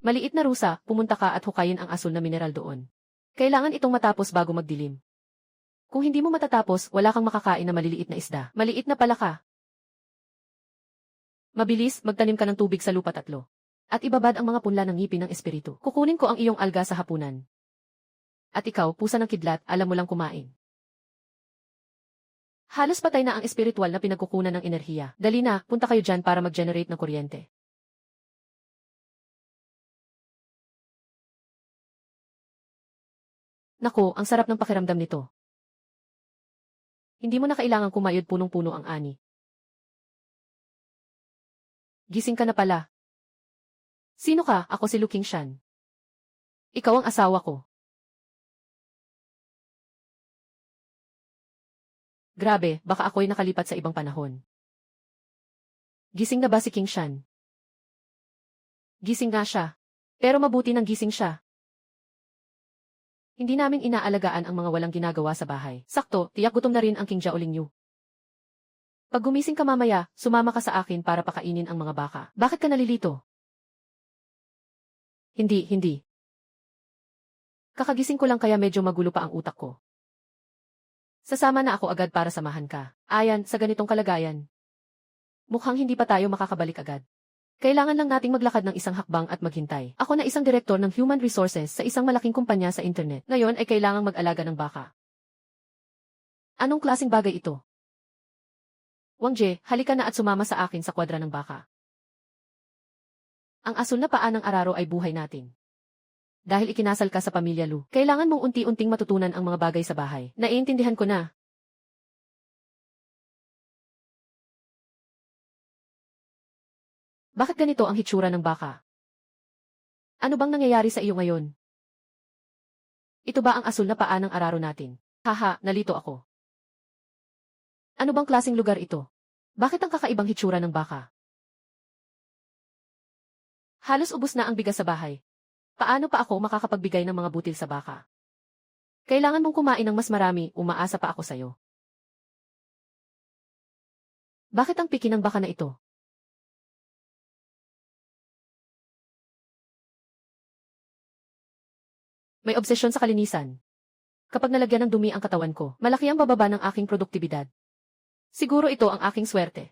Maliit na rusa, pumunta ka at hukayin ang asul na mineral doon. Kailangan itong matapos bago magdilim. Kung hindi mo matatapos, wala kang makakain na maliliit na isda. Maliit na pala ka. Mabilis, magtanim ka ng tubig sa lupa 3. At ibabad ang mga punla ng ngipin ng espiritu. Kukunin ko ang iyong alga sa hapunan. At ikaw, pusa ng kidlat, alam mo lang kumain. Halos patay na ang espiritual na pinagkukunan ng enerhiya. Dali na, punta kayo dyan para mag-generate ng kuryente. Nako, ang sarap ng pakiramdam nito. Hindi mo na kailangang kumayod punong-puno ang ani. Gising ka na pala. Sino ka? Ako si Lu Qingshan. Ikaw ang asawa ko. Grabe, baka ako'y nakalipat sa ibang panahon. Gising na ba si Qingshan? Gising nga siya. Pero mabuti nang gising siya. Hindi namin inaalagaan ang mga walang ginagawa sa bahay. Sakto, tiyak gutom na rin ang King Jiaolingyu. Pag gumising ka mamaya, sumama ka sa akin para pakainin ang mga baka. Bakit ka nalilito? Hindi. Kakagising ko lang kaya medyo magulo pa ang utak ko. Sasama na ako agad para samahan ka. Ayan, sa ganitong kalagayan. Mukhang hindi pa tayo makakabalik agad. Kailangan lang nating maglakad ng isang hakbang at maghintay. Ako na isang direktor ng Human Resources sa isang malaking kumpanya sa internet. Ngayon ay kailangang mag-alaga ng baka. Anong klaseng bagay ito? Wang Jie, halika na at sumama sa akin sa kwadra ng baka. Ang asul na paa ng araro ay buhay natin. Dahil ikinasal ka sa pamilya Lu, kailangan mong unti-unting matutunan ang mga bagay sa bahay. Naiintindihan ko na. Bakit ganito ang hitsura ng baka? Ano bang nangyayari sa iyo ngayon? Ito ba ang asul na paa ng araro natin? Haha, nalito ako. Ano bang klaseng lugar ito? Bakit ang kakaibang hitsura ng baka? Halos ubos na ang bigas sa bahay. Paano pa ako makakapagbigay ng mga butil sa baka? Kailangan mong kumain ng mas marami, umaasa pa ako sa'yo. Bakit ang piki ng baka na ito? May obsesyon sa kalinisan. Kapag nalagyan ng dumi ang katawan ko, malaki ang bababa ng aking produktibidad. Siguro ito ang aking swerte.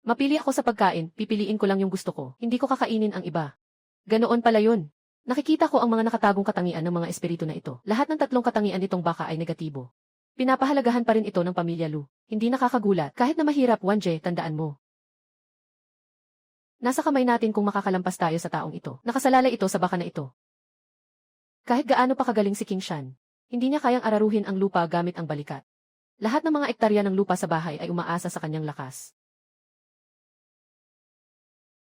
Mapili ako sa pagkain, pipiliin ko lang yung gusto ko, hindi ko kakainin ang iba. Ganoon pala yun. Nakikita ko ang mga nakatagong katangian ng mga espiritu na ito. Lahat ng 3 katangian nitong baka ay negatibo. Pinapahalagahan pa rin ito ng pamilya Lu. Hindi nakakagulat, kahit na mahirap, Wang Jie, tandaan mo. Nasa kamay natin kung makakalampas tayo sa taong ito. Nakasalalay ito sa baka na ito. Kahit gaano pa kagaling si Qingshan, hindi niya kayang araruhin ang lupa gamit ang balikat. Lahat ng mga ektarya ng lupa sa bahay ay umaasa sa kanyang lakas.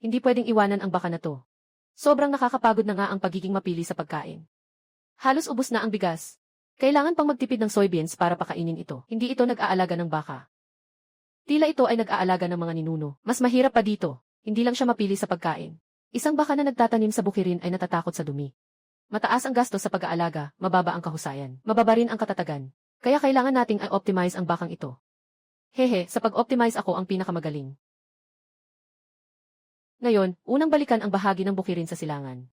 Hindi pwedeng iwanan ang baka na to. Sobrang nakakapagod na nga ang pagiging mapili sa pagkain. Halos ubos na ang bigas. Kailangan pang magtipid ng soybeans para pakainin ito. Hindi ito nag-aalaga ng baka. Tila ito ay nag-aalaga ng mga ninuno. Mas mahirap pa dito. Hindi lang siya mapili sa pagkain. Isang baka na nagtatanim sa bukirin ay natatakot sa dumi. Mataas ang gastos sa pag-aalaga, mababa ang kahusayan, mababa rin ang katatagan. Kaya kailangan nating i-optimize ang bakang ito. Hehe, sa pag-optimize ako ang pinakamagaling. Ngayon, unang balikan ang bahagi ng bukirin sa silangan.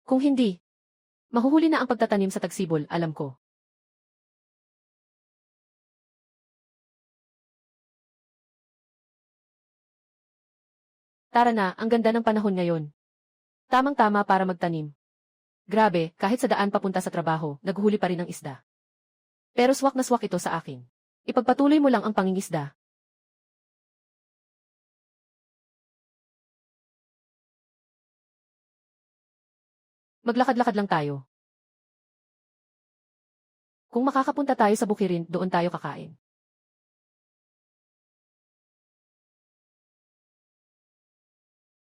Kung hindi, mahuhuli na ang pagtatanim sa tagsibol, alam ko. Tara na, ang ganda ng panahon ngayon. Tamang-tama para magtanim. Grabe, kahit sa daan papunta sa trabaho, naghuli pa rin ng isda. Pero swak na swak ito sa akin. Ipagpatuloy mo lang ang pangingisda. Maglakad-lakad lang tayo. Kung makakapunta tayo sa bukirin, doon tayo kakain.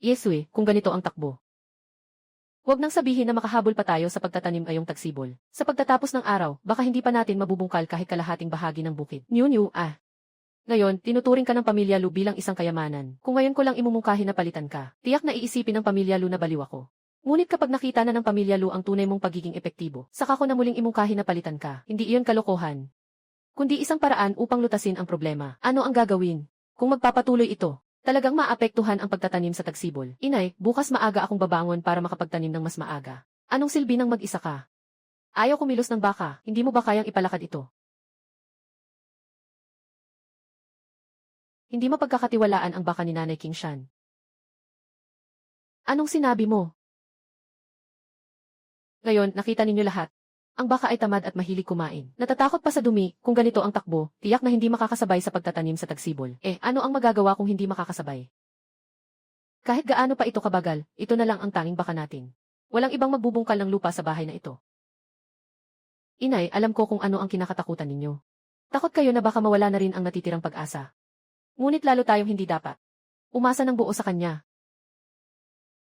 Yeswe, kung ganito ang takbo. Huwag nang sabihin na makahabol pa tayo sa pagtatanim ngayong tagsibol. Sa pagtatapos ng araw, baka hindi pa natin mabubungkal kahit kalahating bahagi ng bukid. New, Ngayon, tinuturing ka ng pamilya Lu bilang isang kayamanan. Kung ngayon ko lang imumungkahi na palitan ka, tiyak na iisipin ng pamilya Lu na baliw ako. Ngunit kapag nakita na ng pamilya Lu ang tunay mong pagiging epektibo, saka ko na muling imungkahi na palitan ka, hindi iyon kalokohan. Kundi isang paraan upang lutasin ang problema. Ano ang gagawin? Kung magpapatuloy ito, Talagang maapektuhan ang pagtatanim sa tagsibol. Inay, bukas maaga akong babangon para makapagtanim ng mas maaga. Anong silbi ng mag-isa ka? Ayaw kumilos ng baka, hindi mo ba kayang ipalakad ito? Hindi mapagkakatiwalaan ang baka ni Nanay King Shan. Anong sinabi mo? Ngayon, nakita ninyo lahat. Ang baka ay tamad at mahilig kumain. Natatakot pa sa dumi, kung ganito ang takbo, tiyak na hindi makakasabay sa pagtatanim sa tagsibol. Ano ang magagawa kung hindi makakasabay? Kahit gaano pa ito kabagal, ito na lang ang tanging baka natin. Walang ibang magbubungkal ng lupa sa bahay na ito. Inay, alam ko kung ano ang kinakatakutan ninyo. Takot kayo na baka mawala na rin ang natitirang pag-asa. Ngunit lalo tayong hindi dapat umasa ng buo sa kanya.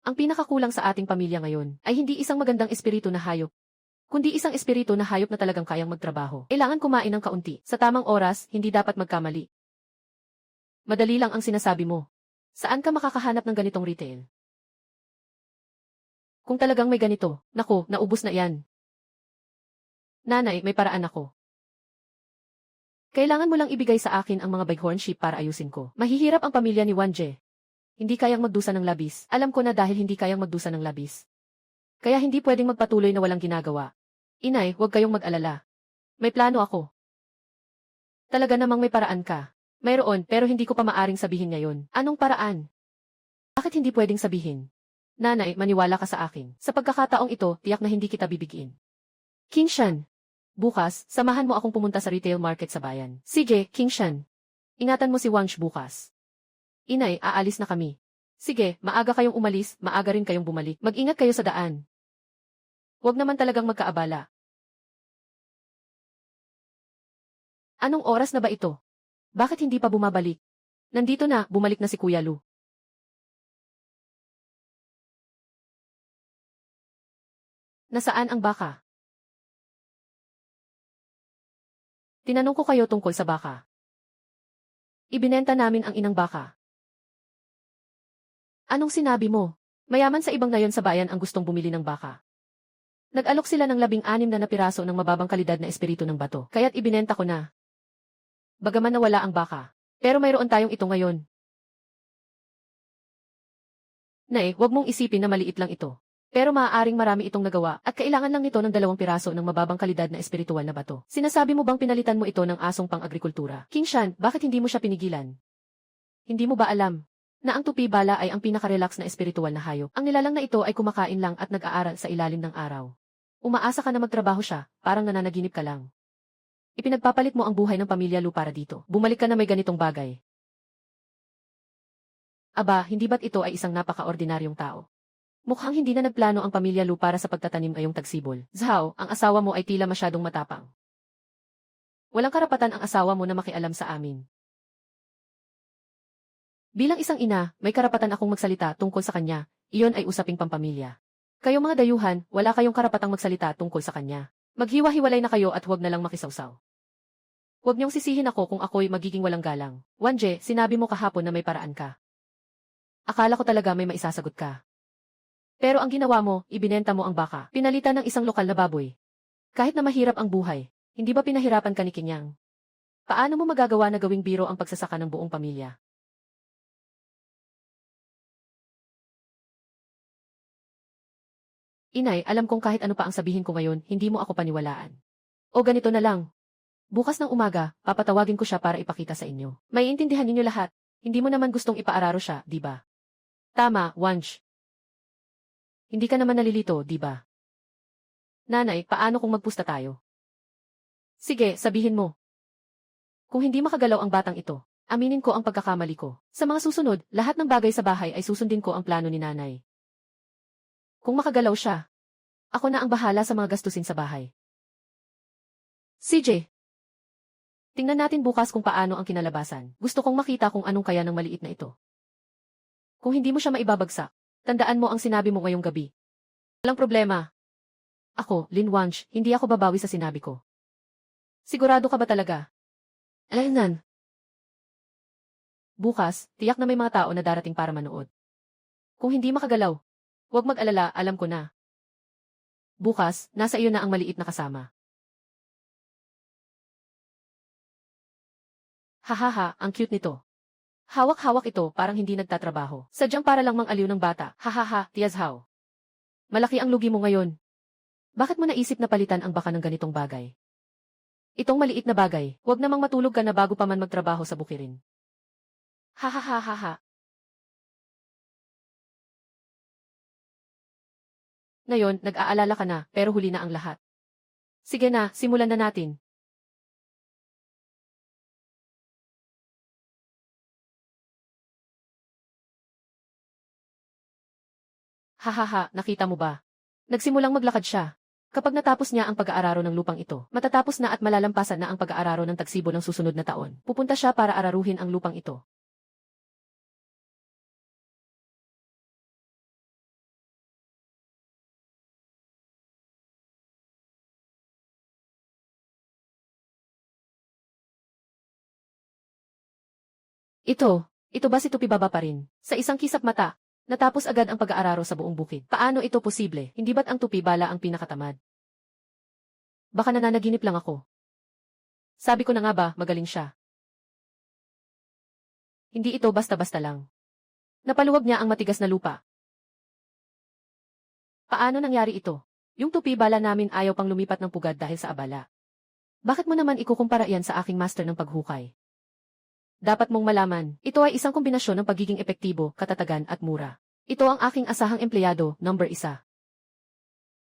Ang pinakakulang sa ating pamilya ngayon ay hindi isang magandang espiritu na hayop, kundi isang espiritu na hayop na talagang kayang magtrabaho. Kailangan kumain ng kaunti. Sa tamang oras, hindi dapat magkamali. Madali lang ang sinasabi mo. Saan ka makakahanap ng ganitong retail? Kung talagang may ganito, naku, naubos na yan. Nanay, may paraan ako. Kailangan mo lang ibigay sa akin ang mga bighorn sheep para ayusin ko. Mahihirap ang pamilya ni Wanje. Hindi kayang magdusa ng labis. Alam ko na dahil hindi kayang magdusa ng labis. Kaya hindi pwedeng magpatuloy na walang ginagawa. Inay, huwag kayong mag-alala. May plano ako. Talaga namang may paraan ka. Mayroon, pero hindi ko pa maaring sabihin ngayon. Anong paraan? Bakit hindi pwedeng sabihin? Nanay, maniwala ka sa akin. Sa pagkakataong ito, tiyak na hindi kita bibigin. King Shan. Bukas, samahan mo akong pumunta sa retail market sa bayan. Sige, King Shan. Ingatan mo si Wangsh bukas. Inay, aalis na kami. Sige, maaga kayong umalis, maaga rin kayong bumalik. Mag-ingat kayo sa daan. Huwag naman talagang magkaabala. Anong oras na ba ito? Bakit hindi pa bumabalik? Nandito na, bumalik na si Kuya Lu. Nasaan ang baka? Tinanong ko kayo tungkol sa baka. Ibinenta namin ang inang baka. Anong sinabi mo? Mayaman sa ibang nayon sa bayan ang gustong bumili ng baka. Nag-alok sila ng 16 na piraso ng mababang kalidad na espiritu ng bato, kaya't ibinenta ko na. Bagaman nawala ang baka. Pero mayroon tayong ito ngayon. Nay, huwag mong isipin na maliit lang ito. Pero maaaring marami itong nagawa at kailangan lang nito ng 2 piraso ng mababang kalidad na espiritual na bato. Sinasabi mo bang pinalitan mo ito ng asong pang-agrikultura? King Shan, bakit hindi mo siya pinigilan? Hindi mo ba alam na ang tupi bala ay ang pinaka-relax na espiritual na hayop? Ang nilalang na ito ay kumakain lang at nag-aaral sa ilalim ng araw. Umaasa ka na magtrabaho siya, parang nananaginip ka lang. Ipinagpapalit mo ang buhay ng pamilya Lu para dito. Bumalik ka na may ganitong bagay. Aba, hindi ba't ito ay isang napaka-ordinaryong tao? Mukhang hindi na nagplano ang pamilya Lu para sa pagtatanim ngayong tagsibol. Zhao, ang asawa mo ay tila masyadong matapang. Walang karapatan ang asawa mo na makialam sa amin. Bilang isang ina, may karapatan akong magsalita tungkol sa kanya, iyon ay usaping pampamilya. Kayong mga dayuhan, wala kayong karapatang magsalita tungkol sa kanya. Maghiwa-hiwalay na kayo at huwag na lang makisawsaw. Huwag niyong sisihin ako kung ako'y magiging walang galang. Wanje, sinabi mo kahapon na may paraan ka. Akala ko talaga may maisasagot ka. Pero ang ginawa mo, ibinenta mo ang baka, pinalitan ng isang lokal na baboy. Kahit na mahirap ang buhay, hindi ba pinahirapan ka ni Kinyang? Paano mo magagawa na gawing biro ang pagsasaka ng buong pamilya? Inay, alam kong kahit ano pa ang sabihin ko ngayon, hindi mo ako paniwalaan. O ganito na lang. Bukas ng umaga, papatawagin ko siya para ipakita sa inyo. Maiintindihan ninyo lahat. Hindi mo naman gustong ipaararo siya, di ba? Tama, Wanj. Hindi ka naman nalilito, di ba? Nanay, paano kung magpusta tayo? Sige, sabihin mo. Kung hindi makagalaw ang batang ito, aminin ko ang pagkakamali ko. Sa mga susunod, lahat ng bagay sa bahay ay susundin ko ang plano ni nanay. Kung makagalaw siya, ako na ang bahala sa mga gastusin sa bahay. CJ, tingnan natin bukas kung paano ang kinalabasan. Gusto kong makita kung anong kaya ng maliit na ito. Kung hindi mo siya maibabagsak, tandaan mo ang sinabi mo ngayong gabi. Walang problema. Ako, Lin Wanj, hindi ako babawi sa sinabi ko. Sigurado ka ba talaga? Alaynan. Bukas, tiyak na may mga tao na darating para manood. Kung hindi makagalaw, huwag mag-alala, alam ko na. Bukas, nasa iyo na ang maliit na kasama. Hahaha, ang cute nito. Hawak-hawak ito parang hindi nagtatrabaho. Sadyang para lang mang-aliw ng bata. Hahaha, Tiazhaw. Malaki ang lugi mo ngayon. Bakit mo naisip na palitan ang baka ng ganitong bagay? Itong maliit na bagay, huwag namang matulog ka na bago pa man magtrabaho sa bukirin. Hahaha. Ngayon, nag-aalala ka na, pero huli na ang lahat. Sige na, simulan na natin. Hahaha, nakita mo ba? Nagsimulang maglakad siya. Kapag natapos niya ang pag-aararo ng lupang ito, matatapos na at malalampasan na ang pag-aararo ng tagsibo ng susunod na taon. Pupunta siya para araruhin ang lupang ito. Ito ba si Tupi Baba pa rin? Sa isang kisap mata, natapos agad ang pag-aararo sa buong bukid. Paano ito posible? Hindi ba't ang Tupi Bala ang pinakatamad? Baka nananaginip lang ako. Sabi ko na nga ba, magaling siya. Hindi ito basta-basta lang. Napaluwag niya ang matigas na lupa. Paano nangyari ito? Yung Tupi Bala namin ayaw pang lumipat ng pugad dahil sa abala. Bakit mo naman ikukumpara yan sa aking master ng paghukay? Dapat mong malaman, ito ay isang kombinasyon ng pagiging epektibo, katatagan at mura. Ito ang aking asahang empleyado, number 1.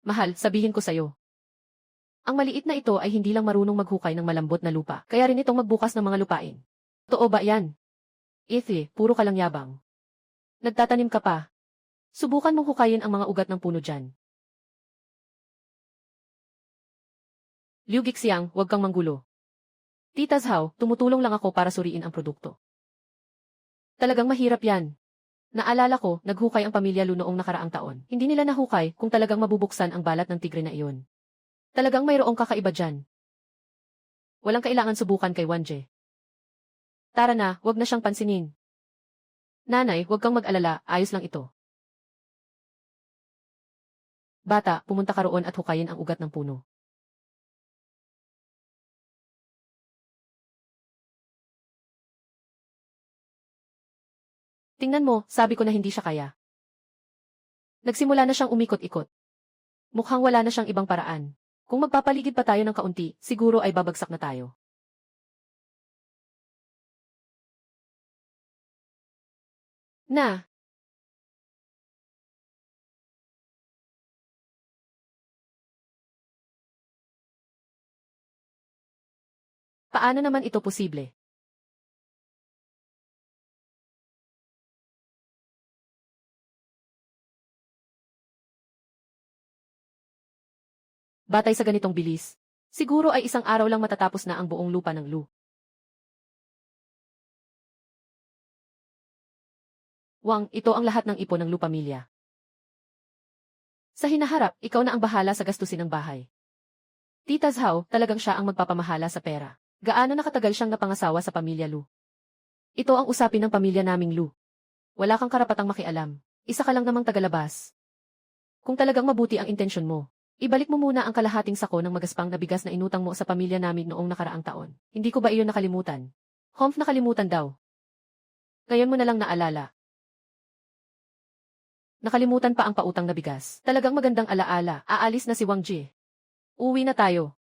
Mahal, sabihin ko sa'yo. Ang maliit na ito ay hindi lang marunong maghukay ng malambot na lupa, kaya rin itong magbukas ng mga lupain. Totoo ba yan? Puro ka lang yabang. Nagtatanim ka pa. Subukan mong hukayin ang mga ugat ng puno dyan. Liu Gixiang, huwag kang manggulo. Tita Zhao, tumutulong lang ako para suriin ang produkto. Talagang mahirap yan. Naalala ko, naghukay ang pamilya Lu noong nakaraang taon. Hindi nila nahukay kung talagang mabubuksan ang balat ng tigre na iyon. Talagang mayroong kakaiba dyan. Walang kailangan subukan kay Wanje. Tara na, wag na siyang pansinin. Nanay, huwag kang mag-alala, ayos lang ito. Bata, pumunta ka roon at hukayin ang ugat ng puno. Tingnan mo, sabi ko na hindi siya kaya. Nagsimula na siyang umikot-ikot. Mukhang wala na siyang ibang paraan. Kung magpapaligid pa tayo ng kaunti, siguro ay babagsak na tayo. Na, paano naman ito posible? Batay sa ganitong bilis, siguro ay isang araw lang matatapos na ang buong lupa ng Lu. Wang, ito ang lahat ng ipon ng Lu pamilya. Sa hinaharap, ikaw na ang bahala sa gastusin ng bahay. Tita Zhao, talagang siya ang magpapamahala sa pera. Gaano nakatagal siyang napangasawa sa pamilya Lu? Ito ang usapin ng pamilya naming Lu. Wala kang karapatang makialam. Isa ka lang namang tagalabas. Kung talagang mabuti ang intensyon mo, ibalik mo muna ang kalahating sako ng magaspang na bigas na inutang mo sa pamilya namin noong nakaraang taon. Hindi ko ba iyon nakalimutan? Humph, nakalimutan daw. Ngayon mo na lang naalala. Nakalimutan pa ang pautang na bigas. Talagang magandang alaala. Aalis na si Wang Ji. Uwi na tayo.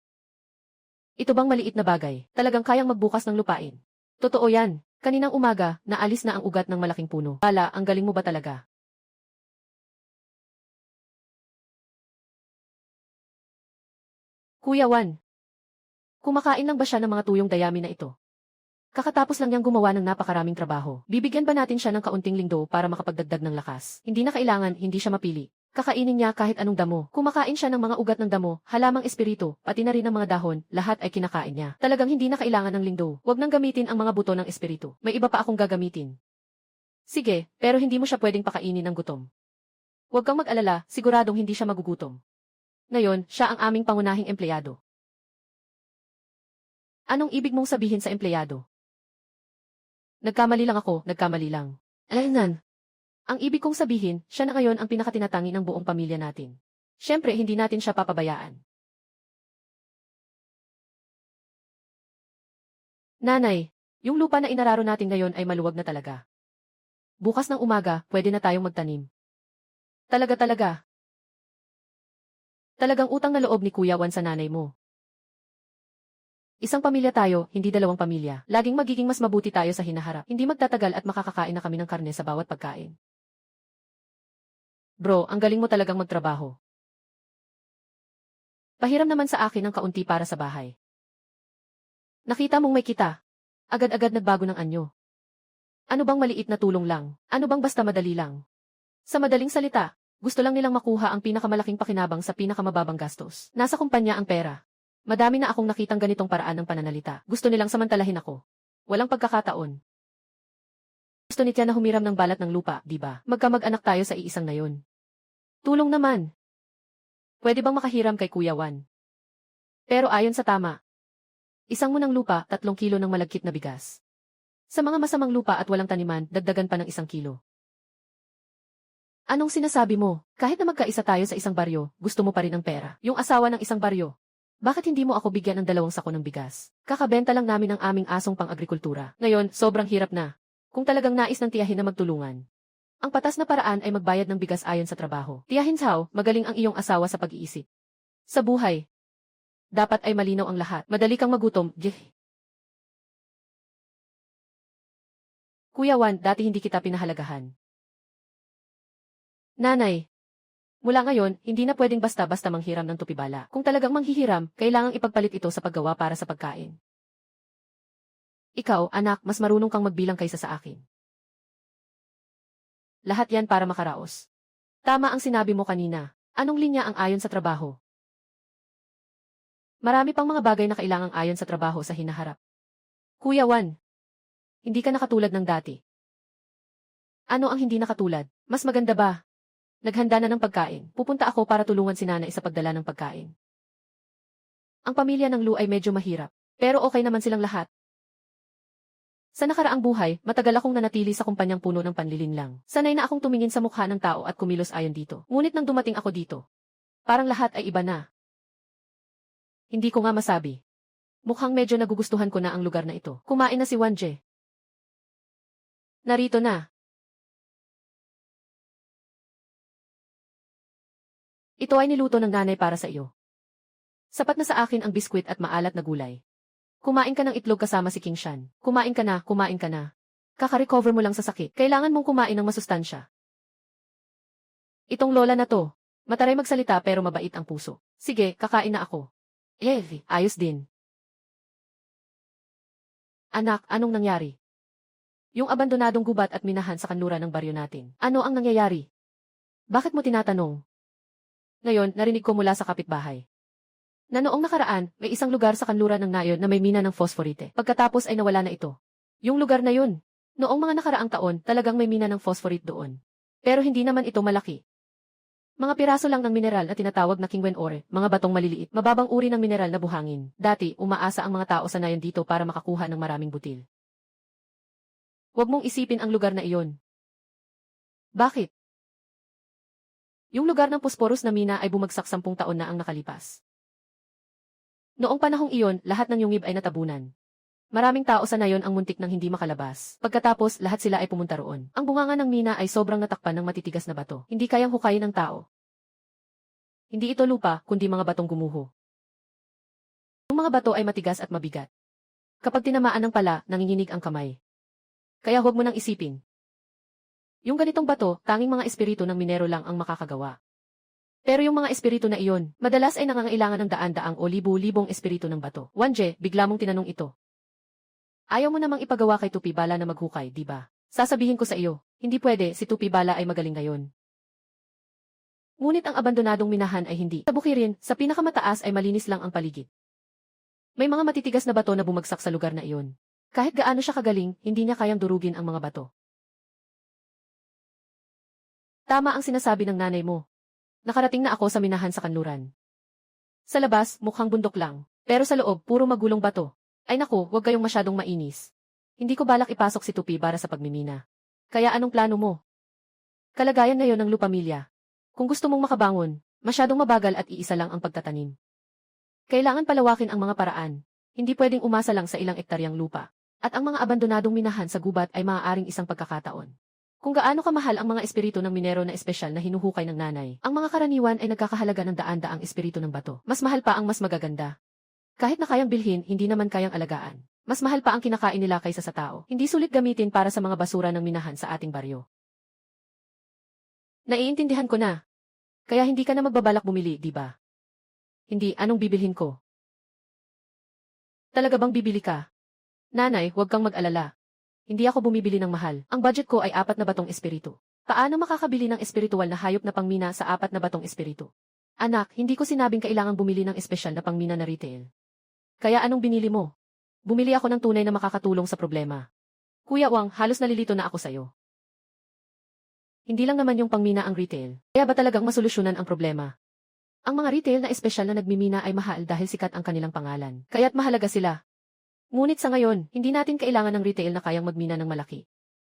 Ito bang maliit na bagay? Talagang kayang magbukas ng lupain. Totoo yan. Kaninang umaga, naalis na ang ugat ng malaking puno. Bala, ang galing mo ba talaga? Kuya Wan. Kumakain lang ba siya ng mga tuyong dayami na ito? Kakatapos lang niyang gumawa ng napakaraming trabaho. Bibigyan ba natin siya ng kaunting lingdo para makapagdagdag ng lakas? Hindi na kailangan, hindi siya mapili. Kakainin niya kahit anong damo. Kumakain siya ng mga ugat ng damo, halamang espiritu, pati na rin ng mga dahon, lahat ay kinakain niya. Talagang hindi na kailangan ng lingdo. Huwag nang gamitin ang mga buto ng espiritu. May iba pa akong gagamitin. Sige, pero hindi mo siya pwedeng pakainin ng gutom. Huwag kang mag-alala, siguradong hindi siya magugutom. Ngayon, siya ang aming pangunahing empleyado. Anong ibig mong sabihin sa empleyado? Nagkamali lang ako, nagkamali lang. Alaynan. Ang ibig kong sabihin, siya na ngayon ang pinakatinatangi ng buong pamilya natin. Siyempre, hindi natin siya papabayaan. Nanay, Yung lupa na inararo natin ngayon ay maluwag na talaga. Bukas ng umaga, pwede na tayong magtanim. Talaga. Talagang utang na loob ni Kuya Juan sa nanay mo. Isang pamilya tayo, hindi dalawang pamilya. Laging magiging mas mabuti tayo sa hinaharap. Hindi magtatagal at makakakain na kami ng karne sa bawat pagkain. Bro, ang galing mo talagang magtrabaho. Pahiram naman sa akin ng kaunti para sa bahay. Nakita mong may kita. Agad-agad nagbago ng anyo. Ano bang maliit na tulong lang? Ano bang basta madali lang? Sa madaling salita, gusto lang nilang makuha ang pinakamalaking pakinabang sa pinakamababang gastos. Nasa kumpanya ang pera. Madami na akong nakitang ganitong paraan ng pananalita. Gusto nilang samantalahin ako. Walang pagkakataon. Gusto ni Tia na humiram ng balat ng lupa, di ba? Magkamag-anak tayo sa iisang na yun. Tulong naman. Pwede bang makahiram kay Kuya Juan? Pero ayon sa tama. Isang munang lupa, 3 kilo ng malagkit na bigas. Sa mga masamang lupa at walang taniman, dagdagan pa ng 1 kilo. Anong sinasabi mo? Kahit na magkaisa tayo sa isang baryo, gusto mo pa rin ang pera. Yung asawa ng isang baryo. Bakit hindi mo ako bigyan ng 2 sako ng bigas? Kakabenta lang namin ang aming asong pang-agrikultura. Ngayon, sobrang hirap na. Kung talagang nais ng tiyahin na magtulungan. Ang patas na paraan ay magbayad ng bigas ayon sa trabaho. Tiyahin Sao, magaling ang iyong asawa sa pag-iisip. Sa buhay, dapat ay malinaw ang lahat. Madali kang magutom, Kuya Juan, dati hindi kita pinahalagahan. Nanay, mula ngayon, hindi na pwedeng basta-basta manghiram ng tupibala. Kung talagang manghihiram, kailangang ipagpalit ito sa paggawa para sa pagkain. Ikaw, anak, mas marunong kang magbilang kaysa sa akin. Lahat yan para makaraos. Tama ang sinabi mo kanina. Anong linya ang ayon sa trabaho? Marami pang mga bagay na kailangang ayon sa trabaho sa hinaharap. Kuya Juan, hindi ka nakatulad ng dati. Ano ang hindi nakatulad? Mas maganda ba? Naghanda na ng pagkain. Pupunta ako para tulungan si nanay sa pagdala ng pagkain. Ang pamilya ng Lu ay medyo mahirap. Pero okay naman silang lahat. Sa nakaraang buhay, matagal akong nanatili sa kumpanyang puno ng panlilinlang. Sanay na akong tumingin sa mukha ng tao at kumilos ayon dito. Ngunit nang dumating ako dito, parang lahat ay iba na. Hindi ko nga masabi. Mukhang medyo nagugustuhan ko na ang lugar na ito. Kumain na si Wanje. Narito na. Ito ay niluto ng nanay para sa iyo. Sapat na sa akin ang biskwit at maalat na gulay. Kumain ka ng itlog kasama si King Shan. Kumain ka na, kumain ka na. Kaka-recover mo lang sa sakit. Kailangan mong kumain ng masustansya. Itong lola na to. Mataray magsalita pero mabait ang puso. Sige, kakain na ako. Ayos din. Anak, anong nangyari? Yung abandonadong gubat at minahan sa kanluran ng baryo natin. Ano ang nangyayari? Bakit mo tinatanong? Ngayon, narinig ko mula sa kapitbahay. Na noong nakaraan, may isang lugar sa kanluran ng Nayon na may mina ng fosforite. Pagkatapos ay nawala na ito. Yung lugar na yun. Noong mga nakaraang taon, talagang may mina ng phosphorite doon. Pero hindi naman ito malaki. Mga piraso lang ng mineral na tinatawag na kingwen ore, mga batong maliliit, mababang uri ng mineral na buhangin. Dati, umaasa ang mga tao sa Nayon dito para makakuha ng maraming butil. Huwag mong isipin ang lugar na iyon. Bakit? Yung lugar ng Posporus na mina ay bumagsak 10 taon na ang nakalipas. Noong panahong iyon, lahat ng yungib ay natabunan. Maraming tao sa Nayon ang muntik nang hindi makalabas. Pagkatapos, lahat sila ay pumunta roon. Ang bunganga ng mina ay sobrang natakpan ng matitigas na bato. Hindi kayang hukayin ng tao. Hindi ito lupa, kundi mga batong gumuho. Ang mga bato ay matigas at mabigat. Kapag tinamaan ng pala, nanginginig ang kamay. Kaya huwag mo nang isipin. Yung ganitong bato, tanging mga espiritu ng minero lang ang makakagawa. Pero yung mga espiritu na iyon, madalas ay nangangailangan ng daan-daang o libu-libong espiritu ng bato. Wanje, bigla mong tinanong ito. Ayaw mo namang ipagawa kay Tupi Bala na maghukay, di ba? Sasabihin ko sa iyo, hindi pwede, si Tupi Bala ay magaling ngayon. Ngunit ang abandonadong minahan ay hindi. Sa bukirin, sa pinakamataas ay malinis lang ang paligid. May mga matitigas na bato na bumagsak sa lugar na iyon. Kahit gaano siya kagaling, hindi niya kayang durugin ang mga bato. Tama ang sinasabi ng nanay mo. Nakarating na ako sa minahan sa kanluran. Sa labas, mukhang bundok lang. Pero sa loob, puro magulong bato. Ay naku, huwag kayong masyadong mainis. Hindi ko balak ipasok si Tupi para sa pagmimina. Kaya anong plano mo? Kalagayan ngayon ng Lupamilya. Kung gusto mong makabangon, masyadong mabagal at iisa lang ang pagtatanim. Kailangan palawakin ang mga paraan. Hindi pwedeng umasa lang sa ilang ektaryang lupa. At ang mga abandonadong minahan sa gubat ay maaaring isang pagkakataon. Kung gaano kamahal ang mga espiritu ng minero na espesyal na hinuhukay ng nanay, ang mga karaniwan ay nagkakahalaga ng daan-daang espiritu ng bato. Mas mahal pa ang mas magaganda. Kahit na kayang bilhin, hindi naman kayang alagaan. Mas mahal pa ang kinakain nila kaysa sa tao. Hindi sulit gamitin para sa mga basura ng minahan sa ating baryo. Naiintindihan ko na. Kaya hindi ka na magbabalak bumili, di ba? Hindi, anong bibilhin ko? Talaga bang bibili ka? Nanay, huwag kang mag-alala. Hindi ako bumibili ng mahal. Ang budget ko ay 4 na batong espiritu. Paano makakabili ng espiritual na hayop na pangmina sa 4 na batong espiritu? Anak, hindi ko sinabing kailangang bumili ng espesyal na pangmina na retail. Kaya anong binili mo? Bumili ako ng tunay na makakatulong sa problema. Kuya Wang, halos nalilito na ako sa'yo. Hindi lang naman yung pangmina ang retail. Kaya ba talagang masolusyonan ang problema? Ang mga retail na espesyal na nagmimina ay mahal dahil sikat ang kanilang pangalan. Kaya't mahalaga sila. Ngunit sa ngayon, hindi natin kailangan ng retail na kayang magmina ng malaki.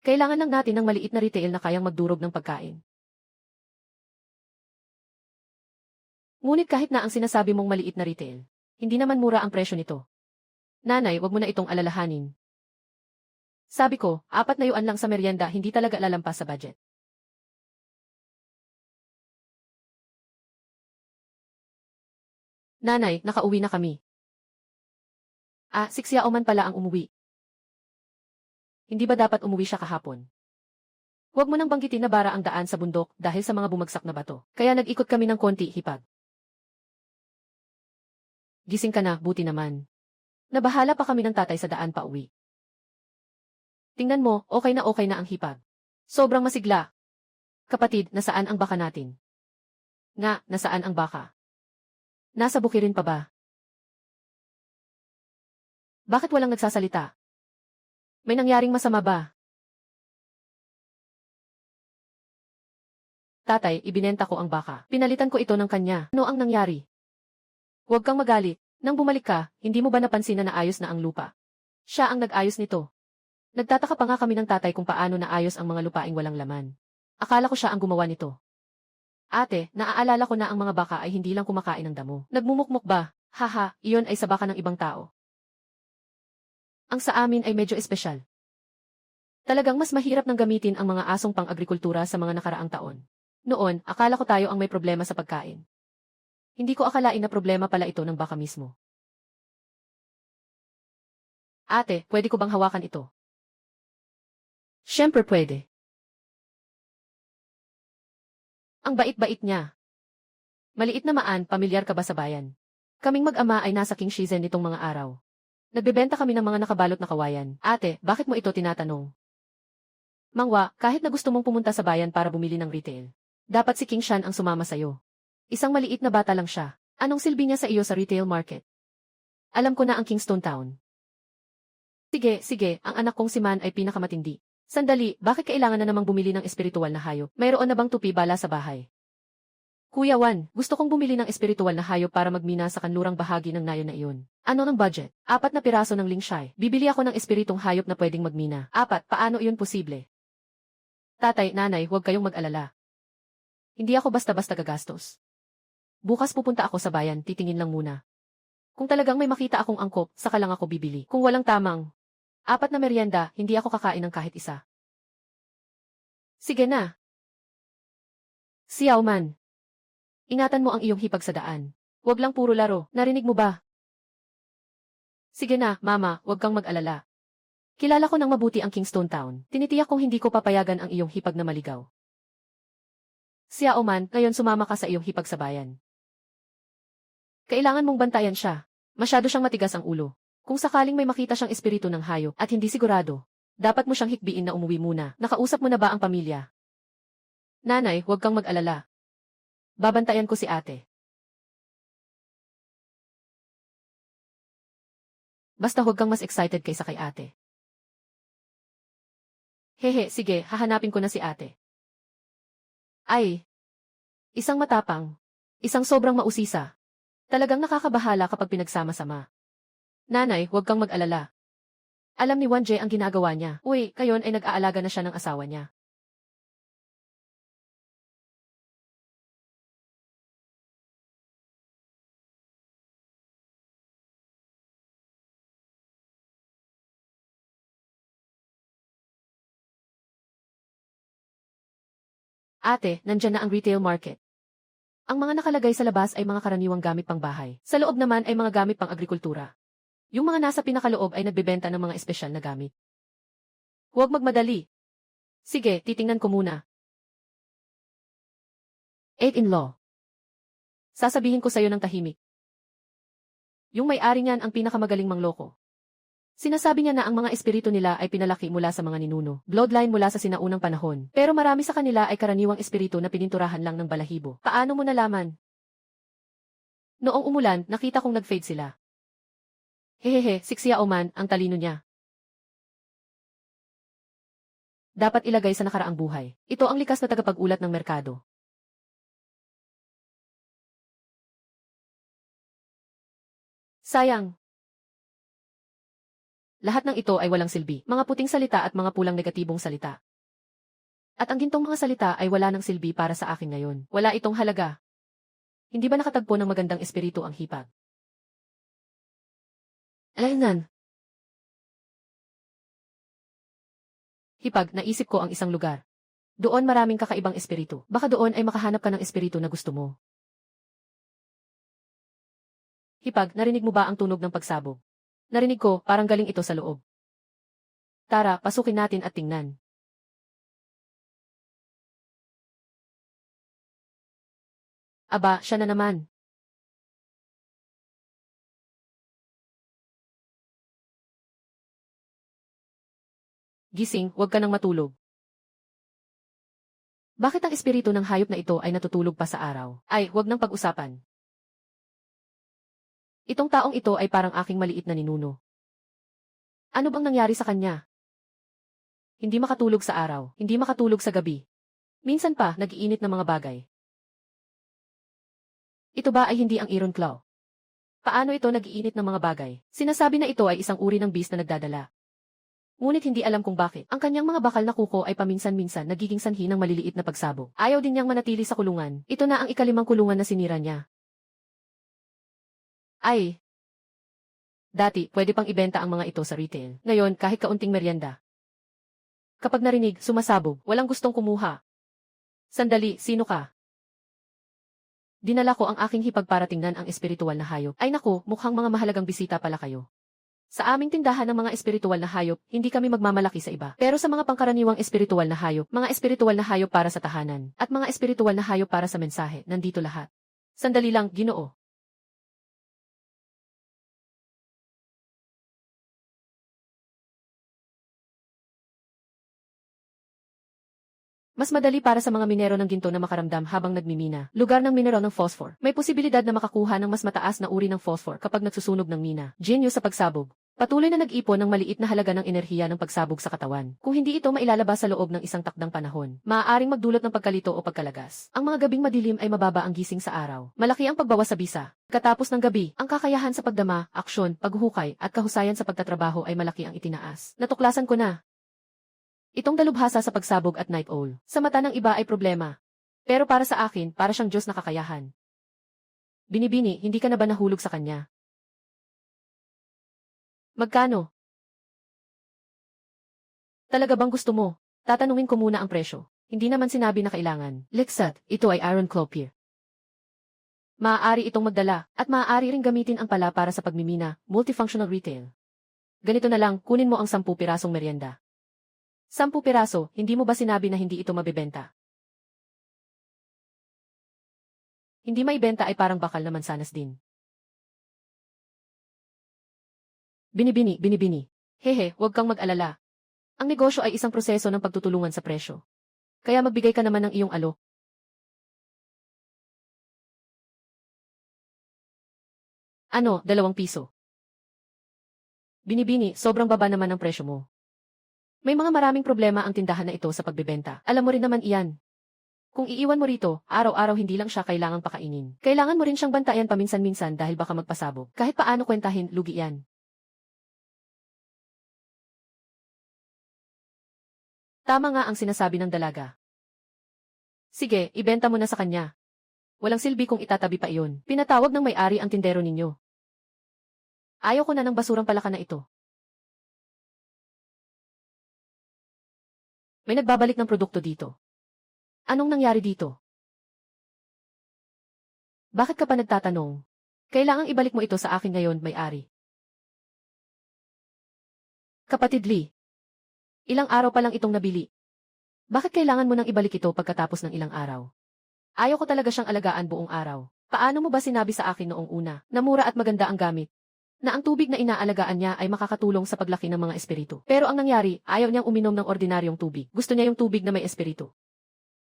Kailangan lang natin ng maliit na retail na kayang magdurog ng pagkain. Ngunit kahit na ang sinasabi mong maliit na retail, hindi naman mura ang presyo nito. Nanay, wag mo na itong alalahanin. Sabi ko, 4 na yuan lang sa merienda, hindi talaga lalampas sa budget. Nanay, nakauwi na kami. 6 yaoman pala ang umuwi. Hindi ba dapat umuwi siya kahapon? Huwag mo nang banggitin na bara ang daan sa bundok dahil sa mga bumagsak na bato. Kaya nag-ikot kami ng konti, hipag. Gising ka na, buti naman. Nabahala pa kami ng tatay sa daan pa uwi. Tingnan mo, okay na ang hipag. Sobrang masigla. Kapatid, nasaan ang baka natin? Nga, nasaan ang baka? Nasa bukirin pa ba? Bakit walang nagsasalita? May nangyaring masama ba? Tatay, ibinenta ko ang baka. Pinalitan ko ito ng kanya. Ano ang nangyari? Huwag kang magalit. Nang bumalik ka, hindi mo ba napansin na naayos na ang lupa? Siya ang nag-ayos nito. Nagtataka pa nga kami ng tatay kung paano naayos ang mga lupaing walang laman. Akala ko siya ang gumawa nito. Ate, naaalala ko na ang mga baka ay hindi lang kumakain ng damo. Nagmumukmok ba? Haha, iyon ay sa baka ng ibang tao. Ang sa amin ay medyo espesyal. Talagang mas mahirap nang gamitin ang mga asong pang-agrikultura sa mga nakaraang taon. Noon, akala ko tayo ang may problema sa pagkain. Hindi ko akalain na problema pala ito ng baka mismo. Ate, pwede ko bang hawakan ito? Siyempre pwede. Ang bait-bait niya. Maliit na maan, pamilyar ka ba sa bayan? Kaming mag-ama ay nasa King Shizen nitong mga araw. Nagbebenta kami ng mga nakabalot na kawayan. Ate, bakit mo ito tinatanong? Mangwa, kahit na gusto mong pumunta sa bayan para bumili ng retail, dapat si King Shan ang sumama sa'yo. Isang maliit na bata lang siya. Anong silbi niya sa iyo sa retail market? Alam ko na ang Kingstone Town. Sige, ang anak kong si Man ay pinakamatindi. Sandali, bakit kailangan na namang bumili ng espiritual na hayop? Mayroon na bang tupi bala sa bahay? Kuya Wan, gusto kong bumili ng espiritual na hayop para magmina sa kanlurang bahagi ng nayon na iyon. Ano ng budget? 4 na piraso ng lingshai. Bibili ako ng espiritong hayop na pwedeng magmina. 4, paano iyon posible? Tatay, nanay, huwag kayong mag-alala. Hindi ako basta-basta gagastos. Bukas pupunta ako sa bayan, titingin lang muna. Kung talagang may makita akong angkop, saka lang ako bibili. Kung walang tamang 4 na merienda, hindi ako kakain ng kahit isa. Sige na. Xiao Man. Ingatan mo ang iyong hipag sa daan. Huwag lang puro laro, narinig mo ba? Sige na, mama, huwag kang mag-alala. Kilala ko ng mabuti ang Kingstone Town. Tinitiyak kong hindi ko papayagan ang iyong hipag na maligaw. Xiao Man, ngayon sumama ka sa iyong hipag sa bayan. Kailangan mong bantayan siya. Masyado siyang matigas ang ulo. Kung sakaling may makita siyang espiritu ng hayop at hindi sigurado, dapat mo siyang hikbiin na umuwi muna. Nakausap mo na ba ang pamilya? Nanay, huwag kang mag-alala. Babantayan ko si ate. Basta huwag kang mas excited kaysa kay ate. Hehe, sige, hahanapin ko na si ate. Ay, isang matapang, isang sobrang mausisa. Talagang nakakabahala kapag pinagsama-sama. Nanay, huwag kang mag-alala. Alam ni Wanje ang ginagawa niya. Uy, kayon ay nag-aalaga na siya ng asawa niya. Ate, nandyan na ang retail market. Ang mga nakalagay sa labas ay mga karaniwang gamit pang bahay. Sa loob naman ay mga gamit pang agrikultura. Yung mga nasa pinakaloob ay nagbebenta ng mga espesyal na gamit. Huwag magmadali. Sige, titingnan ko muna. 8-in-law. Sasabihin ko sa'yo ng tahimik. Yung may-ari niyan ang pinakamagaling mangloko. Sinasabi niya na ang mga espiritu nila ay pinalaki mula sa mga ninuno, bloodline mula sa sinaunang panahon. Pero marami sa kanila ay karaniwang espiritu na pininturahan lang ng balahibo. Paano mo nalaman? Noong umulan, nakita kong nag-fade sila. Hehehe, si Xiao Man, ang talino niya. Dapat ilagay sa nakaraang buhay. Ito ang likas na tagapag-ulat ng merkado. Sayang. Lahat ng ito ay walang silbi, mga puting salita at mga pulang negatibong salita. At ang gintong mga salita ay wala ng silbi para sa akin ngayon. Wala itong halaga. Hindi ba nakatagpo ng magandang espiritu ang hipag? Alaynan. Hipag, naisip ko ang isang lugar. Doon maraming kakaibang espiritu. Baka doon ay makahanap ka ng espiritu na gusto mo. Hipag, narinig mo ba ang tunog ng pagsabog? Narinig ko, parang galing ito sa loob. Tara, pasukin natin at tingnan. Aba, siya na naman. Gising, huwag ka nang matulog. Bakit ang espiritu ng hayop na ito ay natutulog pa sa araw? Ay, huwag nang pag-usapan. Itong taong ito ay parang aking maliit na ninuno. Ano bang nangyari sa kanya? Hindi makatulog sa araw, hindi makatulog sa gabi. Minsan pa, nag-iinit ng mga bagay. Ito ba ay hindi ang Iron Claw? Paano ito nag-iinit ng mga bagay? Sinasabi na ito ay isang uri ng beast na nagdadala. Ngunit hindi alam kung bakit. Ang kanyang mga bakal na kuko ay paminsan-minsan nagiging sanhi ng maliliit na pagsabog. Ayaw din niyang manatili sa kulungan. Ito na ang ikalimang kulungan na sinira niya. Ay! Dati, pwede pang ibenta ang mga ito sa retail. Ngayon, kahit kaunting merienda. Kapag narinig, sumasabog, walang gustong kumuha. Sandali, sino ka? Dinala ko ang aking hipag para tingnan ang espiritual na hayop. Ay naku, mukhang mga mahalagang bisita pala kayo. Sa aming tindahan ng mga espiritual na hayop, hindi kami magmamalaki sa iba. Pero sa mga pangkaraniwang espiritual na hayop, mga espiritual na hayop para sa tahanan, at mga espiritual na hayop para sa mensahe, nandito lahat. Sandali lang, Ginoo. Mas madali para sa mga minero ng ginto na makaramdam habang nagmimina. Lugar ng minero ng phosphor. May posibilidad na makakuha ng mas mataas na uri ng phosphor kapag nagsusunog ng mina. Genyo sa pagsabog. Patuloy na nag-ipon ng maliit na halaga ng enerhiya ng pagsabog sa katawan. Kung hindi ito mailalabas sa loob ng isang takdang panahon, maaaring magdulot ng pagkalito o pagkalagas. Ang mga gabing madilim ay mababa ang gising sa araw. Malaki ang pagbawas sa bisa. Katapos ng gabi, ang kakayahan sa pagdama, aksyon, paghuhukay, at kahusayan sa pagtatrabaho ay malaki ang itinaas. Natuklasan ko na. Itong dalubhasa sa pagsabog at night owl. Sa mata ng iba ay problema. Pero para sa akin, para siyang Diyos na kakayahan. Binibini, hindi ka na ba nahulog sa kanya? Magkano? Talaga bang gusto mo? Tatanungin ko muna ang presyo. Hindi naman sinabi na kailangan. Lexat, ito ay Iron Claw Pier. Maaari itong magdala, at maaari ring gamitin ang pala para sa pagmimina, multifunctional retail. Ganito na lang, kunin mo ang 10 pirasong merienda. 10 piraso, hindi mo ba sinabi na hindi ito mabebenta? Hindi maibenta ay parang bakal na mansanas din. Binibini. Hehe, huwag kang mag-alala. Ang negosyo ay isang proseso ng pagtutulungan sa presyo. Kaya magbigay ka naman ng iyong alok. Ano, 2 piso? Binibini, sobrang baba naman ang presyo mo. May mga maraming problema ang tindahan na ito sa pagbebenta. Alam mo rin naman iyan. Kung iiwan mo rito, araw-araw hindi lang siya kailangang pakainin. Kailangan mo rin siyang bantayan paminsan-minsan dahil baka magpasabog. Kahit paano kwentahin, lugi yan. Tama nga ang sinasabi ng dalaga. Sige, ibenta mo na sa kanya. Walang silbi kung itatabi pa iyon. Pinatawag ng may-ari ang tindero ninyo. Ayaw ko na ng basurang palaka na ito. May nagbabalik ng produkto dito. Anong nangyari dito? Bakit ka pa nagtatanong? Kailangang ibalik mo ito sa akin ngayon, may-ari. Kapatid Lee, ilang araw pa lang itong nabili. Bakit kailangan mo nang ibalik ito pagkatapos ng ilang araw? Ayaw ko talaga siyang alagaan buong araw. Paano mo ba sinabi sa akin noong una na mura at maganda ang gamit? Na ang tubig na inaalagaan niya ay makakatulong sa paglaki ng mga espiritu. Pero ang nangyari, ayaw niyang uminom ng ordinaryong tubig. Gusto niya yung tubig na may espiritu.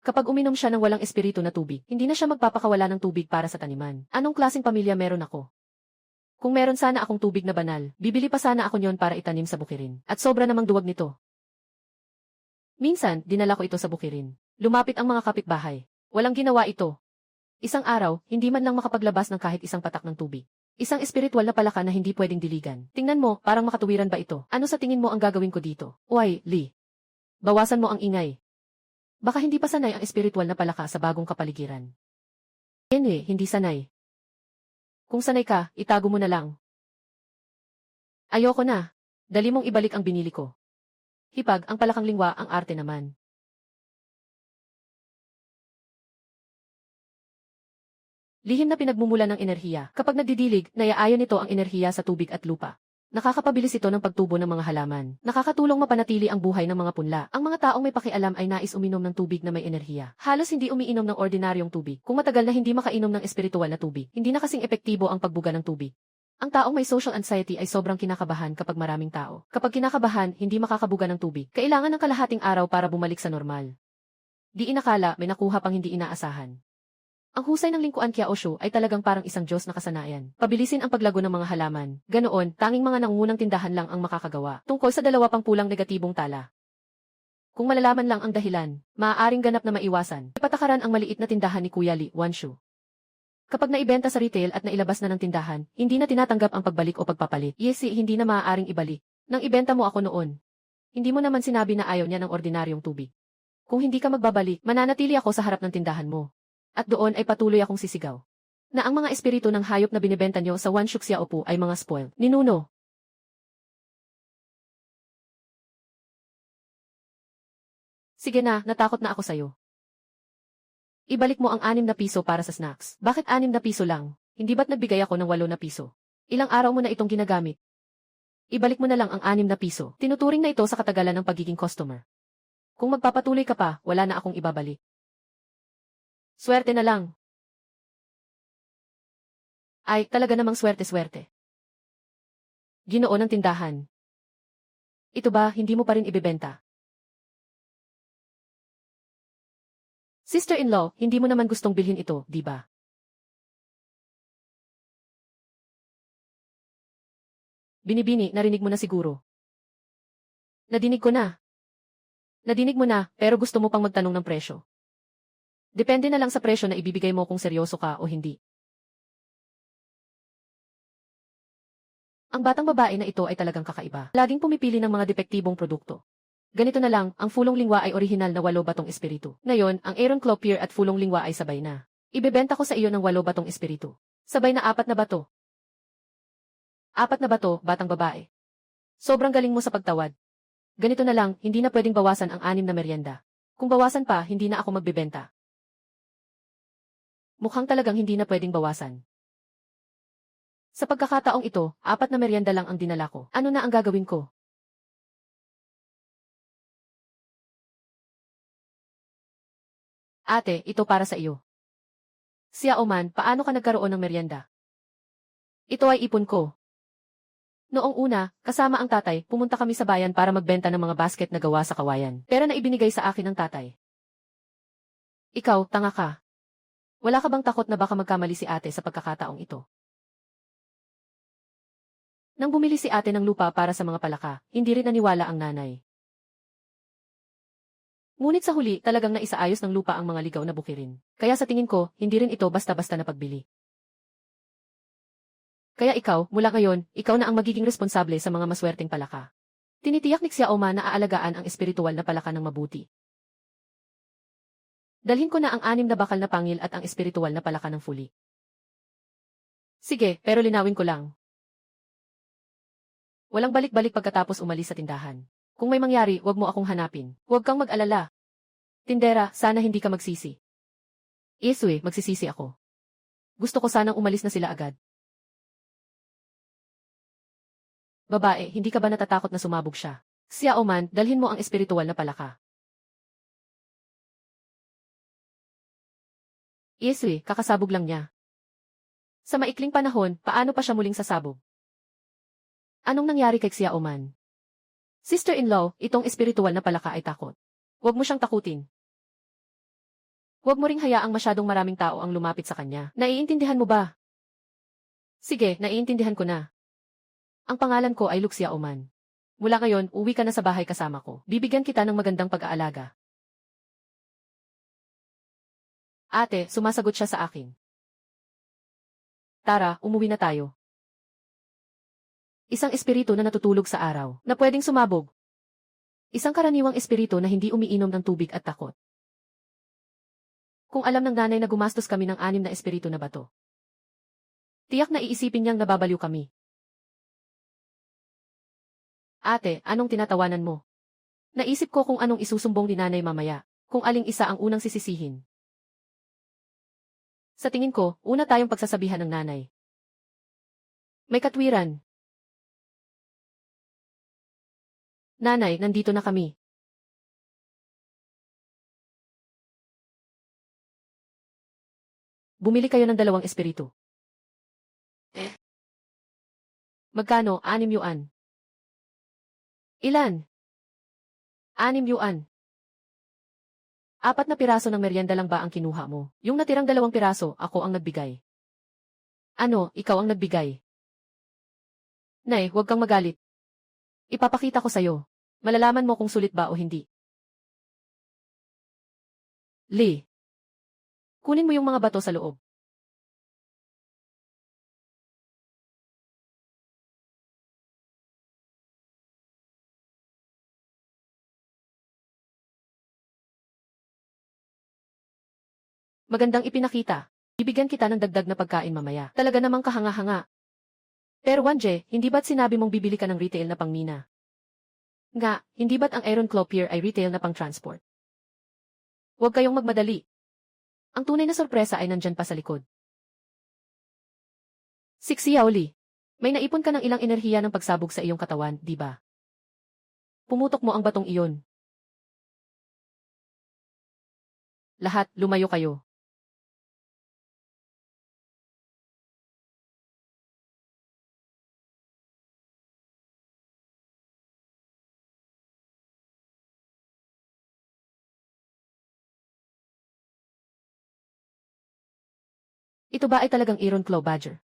Kapag uminom siya ng walang espiritu na tubig, hindi na siya magpapakawala ng tubig para sa taniman. Anong klaseng pamilya meron ako? Kung meron sana akong tubig na banal, bibili pa sana ako niyon para itanim sa bukirin. At sobra namang duwag nito. Minsan, dinala ko ito sa bukirin. Lumapit ang mga kapitbahay. Walang ginawa ito. Isang araw, hindi man lang makapaglabas ng kahit isang patak ng tubig. Isang espiritual na palaka na hindi pwedeng diligan. Tingnan mo, parang makatuwiran ba ito? Ano sa tingin mo ang gagawin ko dito? Uy, Lee. Bawasan mo ang ingay. Baka hindi pa sanay ang espiritual na palaka sa bagong kapaligiran. Hindi sanay. Kung sanay ka, itago mo na lang. Ayoko na. Dali mong ibalik ang binili ko. Hipag, ang palakang lingwa, ang arte naman. Lihim na pinagmumula ng enerhiya. Kapag nagdidilig, naiaayon nito ang enerhiya sa tubig at lupa. Nakakapabilis ito ng pagtubo ng mga halaman. Nakakatulong mapanatili ang buhay ng mga punla. Ang mga taong may pakialam ay nais uminom ng tubig na may enerhiya. Halos hindi umiinom ng ordinaryong tubig. Kung matagal na hindi makainom ng espiritual na tubig, hindi na kasing epektibo ang pagbuga ng tubig. Ang taong may social anxiety ay sobrang kinakabahan kapag maraming tao. Kapag kinakabahan, hindi makakabuga ng tubig. Kailangan ng kalahating araw para bumalik sa normal. Di inakala, may nakuha pang hindi inaasahan. Ang husay ng lingkuan kya Osho ay talagang parang isang Diyos na kasanayan. Pabilisin ang paglago ng mga halaman. Ganoon, tanging mga nangungunang tindahan lang ang makakagawa. Tungkol sa 20 pulang negatibong tala. Kung malalaman lang ang dahilan, maaaring ganap na maiwasan. Ipatakaran ang maliit na tindahan ni Kuya Lee Wanshu. Kapag naibenta sa retail at nailabas na ng tindahan, hindi na tinatanggap ang pagbalik o pagpapalit. Hindi na maaaring ibalik. Nang ibenta mo ako noon, hindi mo naman sinabi na ayaw niya ng ordinaryong tubig. Kung hindi ka magbabalik, mananatili ako sa harap ng tindahan mo. At doon ay patuloy akong sisigaw. Na ang mga espiritu ng hayop na binibenta nyo sa Wanshu Xiaopu ay mga spoil. Ninuno. Sige na, natakot na ako sa'yo. Ibalik mo ang 6 na piso para sa snacks. Bakit 6 na piso lang? Hindi ba't nagbigay ako ng 8 na piso? Ilang araw mo na itong ginagamit? Ibalik mo na lang ang 6 na piso. Tinuturing na ito sa katagalan ng pagiging customer. Kung magpapatuloy ka pa, wala na akong ibabalik. Swerte na lang. Ay, talaga namang swerte-swerte. Ginoo ng tindahan. Ito ba, hindi mo pa rin ibebenta? Sister-in-law, hindi mo naman gustong bilhin ito, di ba? Binibini, narinig mo na siguro. Nadinig ko na. Nadinig mo na, pero gusto mo pang magtanong ng presyo. Depende na lang sa presyo na ibibigay mo kung seryoso ka o hindi. Ang batang babae na ito ay talagang kakaiba. Laging pumipili ng mga depektibong produkto. Ganito na lang, ang fulong lingwa ay orihinal na 8 batong espiritu. Ngayon, ang Aaron Clopier at fulong lingwa ay sabay na. Ibebenta ko sa iyo ng 8 batong espiritu. Sabay na 4 na bato. 4 na bato, batang babae. Sobrang galing mo sa pagtawad. Ganito na lang, hindi na pwedeng bawasan ang 6 na merienda. Kung bawasan pa, hindi na ako magbebenta. Mukhang talagang hindi na pwedeng bawasan. Sa pagkakataong ito, 4 na merienda lang ang dinala ko. Ano na ang gagawin ko? Ate, ito para sa iyo. Siya Oman, paano ka nagkaroon ng merienda? Ito ay ipon ko. Noong una, kasama ang tatay, pumunta kami sa bayan para magbenta ng mga basket na gawa sa kawayan. Pera na ibinigay sa akin ng tatay. Ikaw, tanga ka. Wala ka bang takot na baka magkamali si ate sa pagkakataong ito? Nang bumili si ate ng lupa para sa mga palaka, hindi rin naniwala ang nanay. Ngunit sa huli, talagang naisaayos ng lupa ang mga ligaw na bukirin. Kaya sa tingin ko, hindi rin ito basta-basta na pagbili. Kaya ikaw, mula ngayon, ikaw na ang magiging responsable sa mga maswerteng palaka. Tinitiyak ni Xiaoma na aalagaan ang espiritual na palaka ng mabuti. Dalhin ko na ang 6 na bakal na pangil at ang espiritual na palaka ng fuli. Sige, pero linawin ko lang. Walang balik-balik pagkatapos umalis sa tindahan. Kung may mangyari, wag mo akong hanapin. Huwag kang mag-alala. Tindera, sana hindi ka magsisi. Iswe, magsisisi ako. Gusto ko sanang umalis na sila agad. Babae, hindi ka ba natatakot na sumabog siya? Siya Oman, dalhin mo ang espiritual na palaka. Iswe, kakasabog lang niya. Sa maikling panahon, paano pa siya muling sasabog? Anong nangyari kay Xia Oman? Sister-in-law, itong espiritual na palaka ay takot. Huwag mo siyang takutin. Huwag mo ring hayaang masyadong maraming tao ang lumapit sa kanya. Naiintindihan mo ba? Sige, naiintindihan ko na. Ang pangalan ko ay Luxia Oman. Mula ngayon, uwi ka na sa bahay kasama ko. Bibigyan kita ng magandang pag-aalaga. Ate, sumasagot siya sa akin. Tara, umuwi na tayo. Isang espiritu na natutulog sa araw, na pwedeng sumabog. Isang karaniwang espiritu na hindi umiinom ng tubig at takot. Kung alam ng nanay na gumastos kami ng 6 na espiritu na bato, tiyak na iisipin niyang nababaliw kami. Ate, anong tinatawanan mo? Naisip ko kung anong isusumbong ni nanay mamaya, kung aling isa ang unang sisisihin. Sa tingin ko, una tayong pagsasabihan ng nanay. May katwiran. Nanay, nandito na kami. Bumili kayo ng 2 espiritu. Magkano? 6 yuan. Ilan? 6 yuan. 4 na piraso ng merienda lang ba ang kinuha mo? Yung natirang 2 piraso, ako ang nagbigay. Ano, ikaw ang nagbigay? Nay, huwag kang magalit. Ipapakita ko sa'yo. Malalaman mo kung sulit ba o hindi. Lee. Kunin mo yung mga bato sa loob. Magandang ipinakita. Bibigyan kita ng dagdag na pagkain mamaya. Talaga namang kahanga-hanga. Pero Wanje, hindi ba't sinabi mong bibili ka ng retail na pangmina? Nga, hindi ba't ang Iron Claw Pier ay retail na pang-transport? Huwag kayong magmadali. Ang tunay na sorpresa ay nandyan pa sa likod. Siksi Yaoli. May naipon ka ng ilang enerhiya ng pagsabog sa iyong katawan, di ba? Pumutok mo ang batong iyon. Lahat, lumayo kayo. Ito ba ay talagang Iron Claw Badger?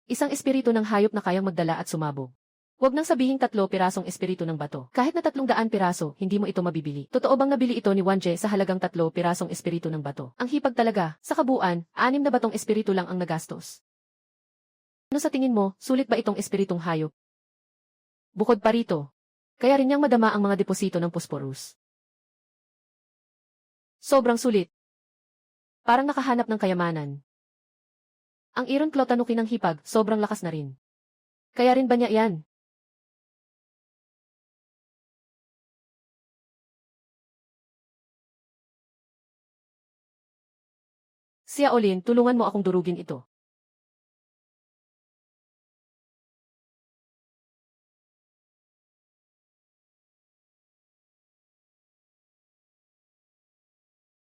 Isang espiritu ng hayop na kayang magdala at sumabog. Huwag nang sabihing 3 pirasong espiritu ng bato. Kahit na 300 piraso, hindi mo ito mabibili. Totoo bang nabili ito ni Wanje sa halagang 3 pirasong espiritu ng bato? Ang hipag talaga, sa kabuuan, 6 na batong espiritu lang ang nagastos. Ano sa tingin mo, sulit ba itong espiritong hayop? Bukod pa rito, kaya rin niyang madama ang mga deposito ng Phosphorus. Sobrang sulit. Parang nakahanap ng kayamanan. Ang Iron Claw tanukin ng hipag, sobrang lakas na rin. Kaya rin ba niya yan? Siya Olin, tulungan mo akong durugin ito.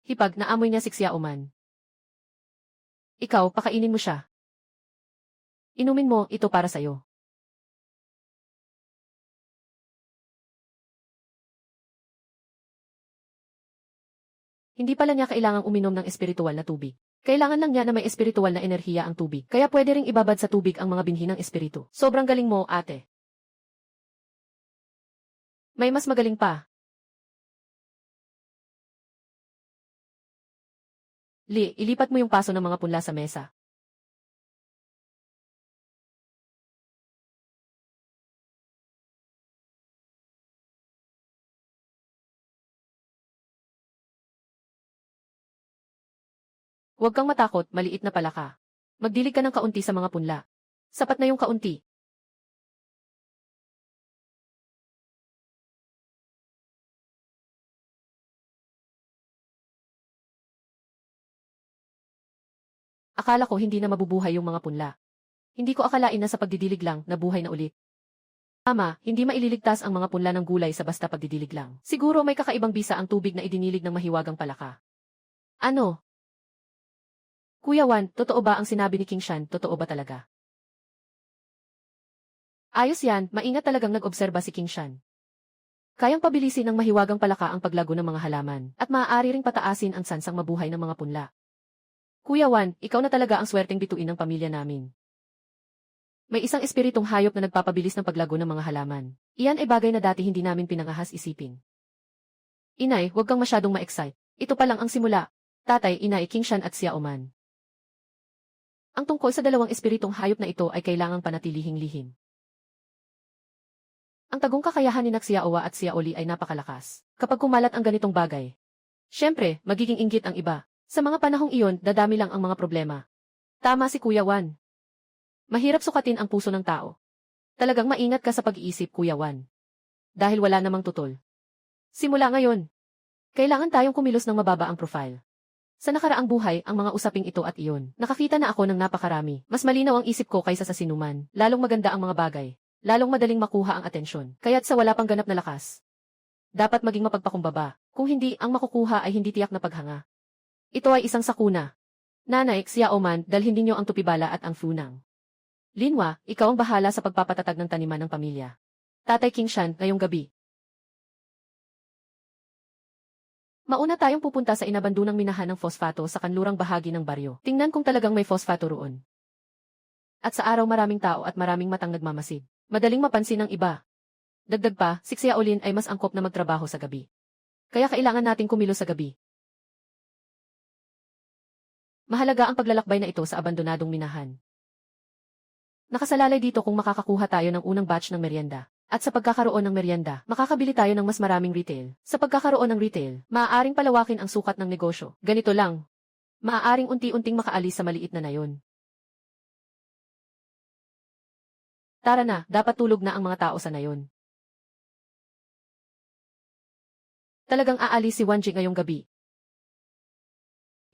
Hipag, naamoy niya si Xia Oman. Ikaw, pakainin mo siya. Inumin mo, ito para sa'yo. Hindi pala niya kailangang uminom ng espiritual na tubig. Kailangan lang niya na may espiritual na enerhiya ang tubig. Kaya pwede ring ibabad sa tubig ang mga binhi ng espiritu. Sobrang galing mo, ate. May mas magaling pa. Li, ilipat mo yung paso ng mga punla sa mesa. Huwag kang matakot, maliit na pala ka. Magdilig ka ng kaunti sa mga punla. Sapat na yung kaunti. Akala ko hindi na mabubuhay yung mga punla. Hindi ko akalain na sa pagdidilig lang, nabuhay na ulit. Ama, hindi maililigtas ang mga punla ng gulay sa basta pagdidilig lang. Siguro may kakaibang bisa ang tubig na idinilig ng mahiwagang palaka. Ano? Kuya Wan, totoo ba ang sinabi ni King Shan? Totoo ba talaga? Ayos yan, maingat talagang nag-obserba si King Shan. Kayang pabilisin ng mahiwagang palaka ang paglago ng mga halaman, at maaari ring pataasin ang sansang mabuhay ng mga punla. Kuya Wan, ikaw na talaga ang swerteng bituin ng pamilya namin. May isang espiritong hayop na nagpapabilis ng paglago ng mga halaman. Iyan ay bagay na dati hindi namin pinangahas isipin. Inay, huwag kang masyadong ma-excite. Ito pa lang ang simula. Tatay, inay, King Shan at Xiaoman. Ang tungkol sa dalawang espiritong hayop na ito ay kailangang panatilihing lihim. Ang tagong kakayahan ni Xiaowa at Xiaoli ay napakalakas. Kapag kumalat ang ganitong bagay, syempre, magiging inggit ang iba. Sa mga panahong iyon, dadami lang ang mga problema. Tama si Kuya Wan. Mahirap sukatin ang puso ng tao. Talagang maingat ka sa pag-iisip, Kuya Wan. Dahil wala namang tutol. Simula ngayon, kailangan tayong kumilos ng mababa ang profile. Sa nakaraang buhay, ang mga usaping ito at iyon, nakakita na ako ng napakarami. Mas malinaw ang isip ko kaysa sa sinuman. Lalong maganda ang mga bagay. Lalong madaling makuha ang atensyon. Kaya't sa wala pang ganap na lakas, dapat maging mapagpakumbaba. Kung hindi, ang makukuha ay hindi tiyak na paghanga. Ito ay isang sakuna. Nanay, Xiaoman, dalhin ninyo ang tupibala at ang funang. Linwa, ikaw ang bahala sa pagpapatatag ng taniman ng pamilya. Tatay King Shan, ngayong gabi. Mauna tayong pupunta sa inabandunang minahan ng fosfato sa kanlurang bahagi ng baryo. Tingnan kung talagang may fosfato roon. At sa araw maraming tao at maraming matang nagmamasid. Madaling mapansin ng iba. Dagdag pa, si Xiaolin ay mas angkop na magtrabaho sa gabi. Kaya kailangan nating kumilos sa gabi. Mahalaga ang paglalakbay na ito sa abandonadong minahan. Nakasalalay dito kung makakakuha tayo ng unang batch ng merienda. At sa pagkakaroon ng merienda, makakabili tayo ng mas maraming retail. Sa pagkakaroon ng retail, maaaring palawakin ang sukat ng negosyo. Ganito lang. Maaaring unti-unting makaalis sa maliit na nayon. Tara na, dapat tulog na ang mga tao sa nayon. Talagang aalis si Wanji ngayong gabi.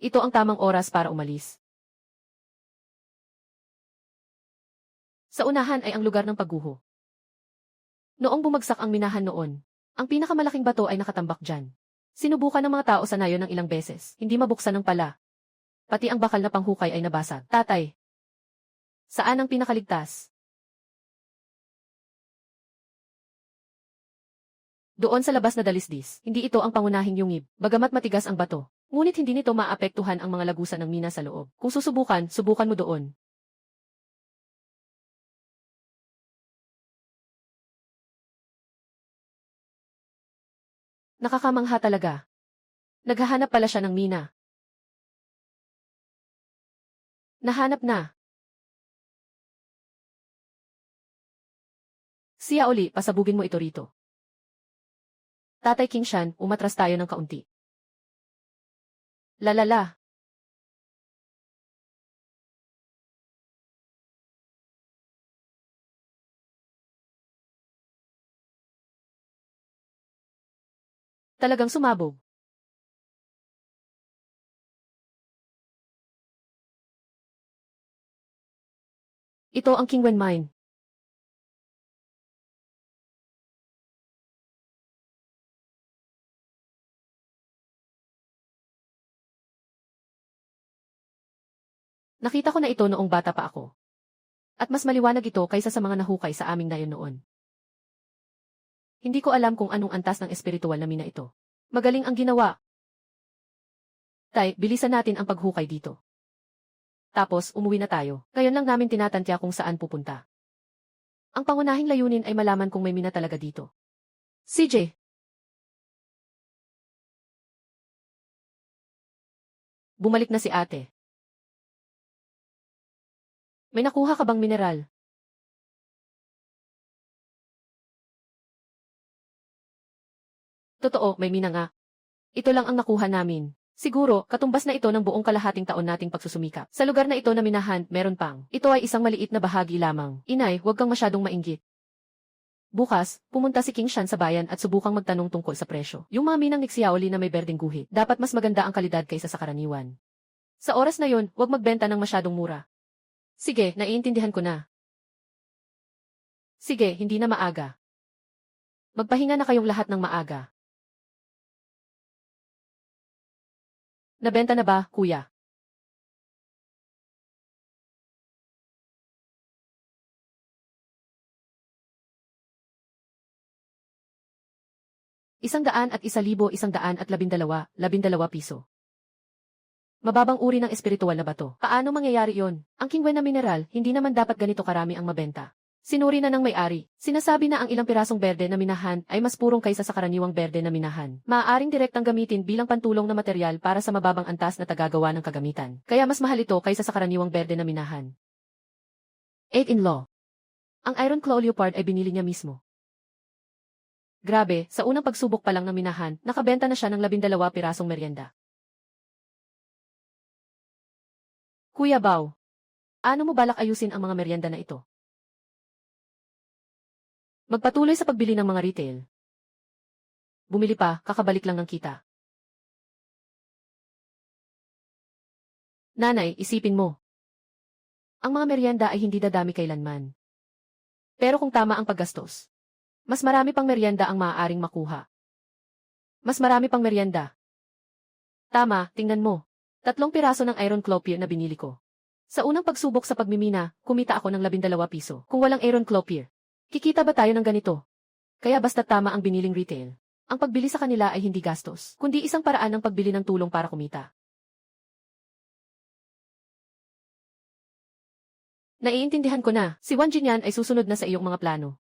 Ito ang tamang oras para umalis. Sa unahan ay ang lugar ng pagguho. Noong bumagsak ang minahan noon, ang pinakamalaking bato ay nakatambak dyan. Sinubukan ng mga tao sa nayon ng ilang beses, hindi mabuksan ng pala. Pati ang bakal na panghukay ay nabasag. Tatay, saan ang pinakaligtas? Doon sa labas na dalisdis, hindi ito ang pangunahing yungib, bagamat matigas ang bato. Ngunit hindi nito maapektuhan ang mga lagusan ng mina sa loob. Kung susubukan, subukan mo doon. Nakakamangha talaga. Naghahanap pala siya ng mina. Nahanap na. Xiaoli, pasabugin mo ito rito. Tatay King Shan, umatras tayo ng kaunti. Lalala. Talagang sumabog. Ito ang Kingwen Mine. Nakita ko na ito noong bata pa ako. At mas maliwanag ito kaysa sa mga nahukay sa aming nayon noon. Hindi ko alam kung anong antas ng espiritual na mina ito. Magaling ang ginawa. Tay, bilisan natin ang paghukay dito. Tapos, umuwi na tayo. Ngayon lang namin tinatantya kung saan pupunta. Ang pangunahing layunin ay malaman kung may mina talaga dito. CJ. Bumalik na si ate. May nakuha ka bang mineral? Totoo, may mina nga. Ito lang ang nakuha namin. Siguro, katumbas na ito ng buong kalahating taon nating pagsusumikap. Sa lugar na ito na minahan, meron pang. Ito ay isang maliit na bahagi lamang. Inay, huwag kang masyadong mainggit. Bukas, pumunta si King Shan sa bayan at subukang magtanong tungkol sa presyo. Yung mga minang ni Xiaoli na may berdeng guhit, dapat mas maganda ang kalidad kaysa sa karaniwan. Sa oras na yon, huwag magbenta ng masyadong mura. Sige, naiintindihan ko na. Sige, hindi na maaga. Magpahinga na kayong lahat ng maaga. Nabenta na ba, kuya? $100,112, piso. Mababang uri ng espiritual na bato. Paano mangyayari yon? Ang kingwen na mineral, hindi naman dapat ganito karami ang mabenta. Sinuri na ng may-ari. Sinasabi na ang ilang pirasong berde na minahan ay mas purong kaysa sa karaniwang berde na minahan. Maaaring direktang gamitin bilang pantulong na material para sa mababang antas na tagagawa ng kagamitan. Kaya mas mahal ito kaysa sa karaniwang berde na minahan. 8-in-law. Ang Iron Claw Leopard ay binili niya mismo. Grabe, sa unang pagsubok pa lang ng minahan, nakabenta na siya ng 12 pirasong merienda. Kuya Bao, ano mo balak ayusin ang mga merienda na ito? Magpatuloy sa pagbili ng mga retail. Bumili pa, kakabalik lang ng kita. Nanay, isipin mo. Ang mga merienda ay hindi dadami kailanman. Pero kung tama ang paggastos, mas marami pang merienda ang maaaring makuha. Mas marami pang merienda. Tama, tingnan mo. 3 piraso ng Iron Claw Pear na binili ko. Sa unang pagsubok sa pagmimina, kumita ako ng 12 piso. Kung walang Iron Claw Pear, kikita ba tayo ng ganito? Kaya basta tama ang biniling retail. Ang pagbili sa kanila ay hindi gastos, kundi isang paraan ng pagbili ng tulong para kumita. Naiintindihan ko na, si Wang Jinyan ay susunod na sa iyong mga plano.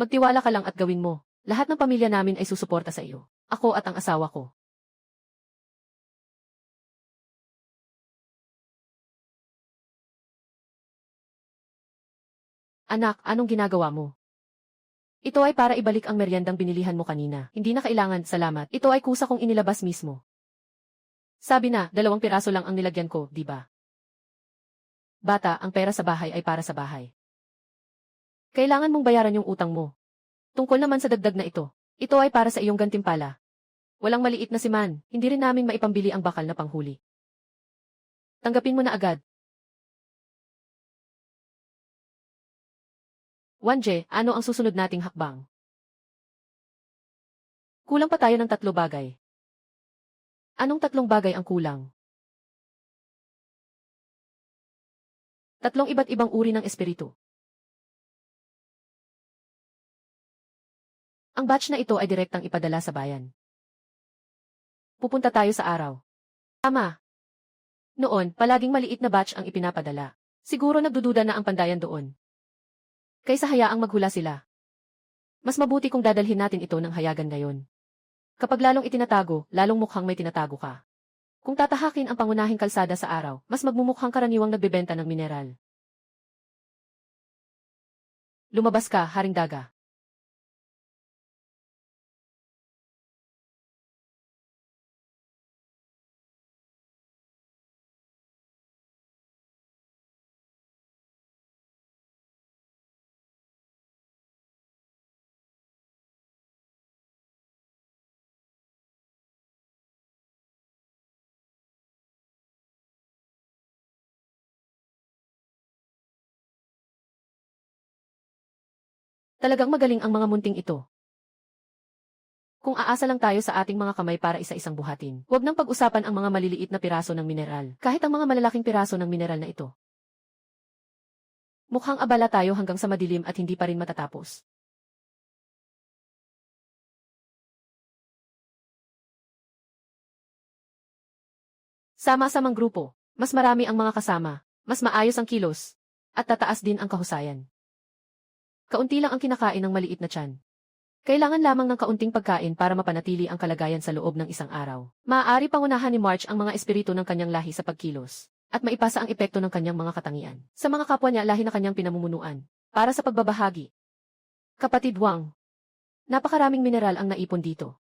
Magtiwala ka lang at gawin mo. Lahat ng pamilya namin ay susuporta sa iyo. Ako at ang asawa ko. Anak, anong ginagawa mo? Ito ay para ibalik ang meriendang binilihan mo kanina. Hindi na kailangan, salamat. Ito ay kusa kong inilabas mismo. Sabi na, 2 piraso lang ang nilagyan ko, di ba? Bata, ang pera sa bahay ay para sa bahay. Kailangan mong bayaran yung utang mo. Tungkol naman sa dagdag na ito. Ito ay para sa iyong gantimpala. Walang maliit na si Man, hindi rin namin maipambili ang bakal na panghuli. Tanggapin mo na agad. Wanje, ano ang susunod nating hakbang? Kulang pa tayo ng 3 bagay. Anong 3 bagay ang kulang? 3 iba't ibang uri ng espiritu. Ang batch na ito ay direktang ipadala sa bayan. Pupunta tayo sa araw. Tama. Noon, palaging maliit na batch ang ipinapadala. Siguro nagdududa na ang pandayan doon. Kaysa hayaang maghula sila. Mas mabuti kung dadalhin natin ito ng hayagan ngayon. Kapag lalong itinatago, lalong mukhang may tinatago ka. Kung tatahakin ang pangunahing kalsada sa araw, mas magmumukhang karaniwang nagbebenta ng mineral. Lumabas ka, Haring Daga. Talagang magaling ang mga munting ito. Kung aasa lang tayo sa ating mga kamay para isa-isang buhatin, huwag nang pag-usapan ang mga maliliit na piraso ng mineral, kahit ang mga malalaking piraso ng mineral na ito. Mukhang abala tayo hanggang sa madilim at hindi pa rin matatapos. Sama-samang grupo, mas marami ang mga kasama, mas maayos ang kilos, at tataas din ang kahusayan. Kaunti lang ang kinakain ng maliit na tiyan. Kailangan lamang ng kaunting pagkain para mapanatili ang kalagayan sa loob ng isang araw. Maaari pangunahan ni March ang mga espiritu ng kanyang lahi sa pagkilos, at maipasa ang epekto ng kanyang mga katangian sa mga kapwa niya lahi na kanyang pinamumunuan, para sa pagbabahagi. Kapatid Wang, napakaraming mineral ang naipon dito.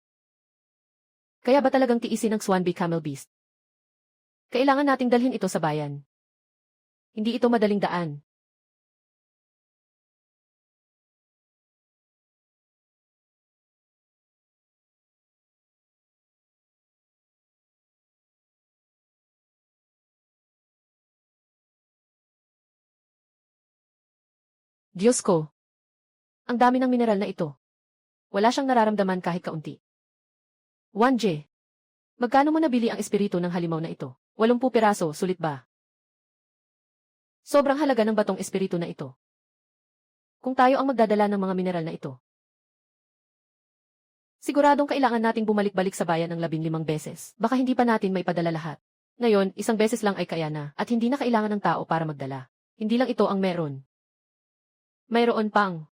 Kaya ba talagang tiisin ng Swanby Camel Beast? Kailangan nating dalhin ito sa bayan. Hindi ito madaling daan. Diyos ko! Ang dami ng mineral na ito. Wala siyang nararamdaman kahit kaunti. 1J. Magkano mo nabili ang espiritu ng halimaw na ito? 80 piraso, sulit ba? Sobrang halaga ng batong espiritu na ito. Kung tayo ang magdadala ng mga mineral na ito, siguradong kailangan nating bumalik-balik sa bayan ng 15 beses. Baka hindi pa natin maipadala lahat. Ngayon, isang beses lang ay kaya na, at hindi na kailangan ng tao para magdala. Hindi lang ito ang meron. Mayroon pang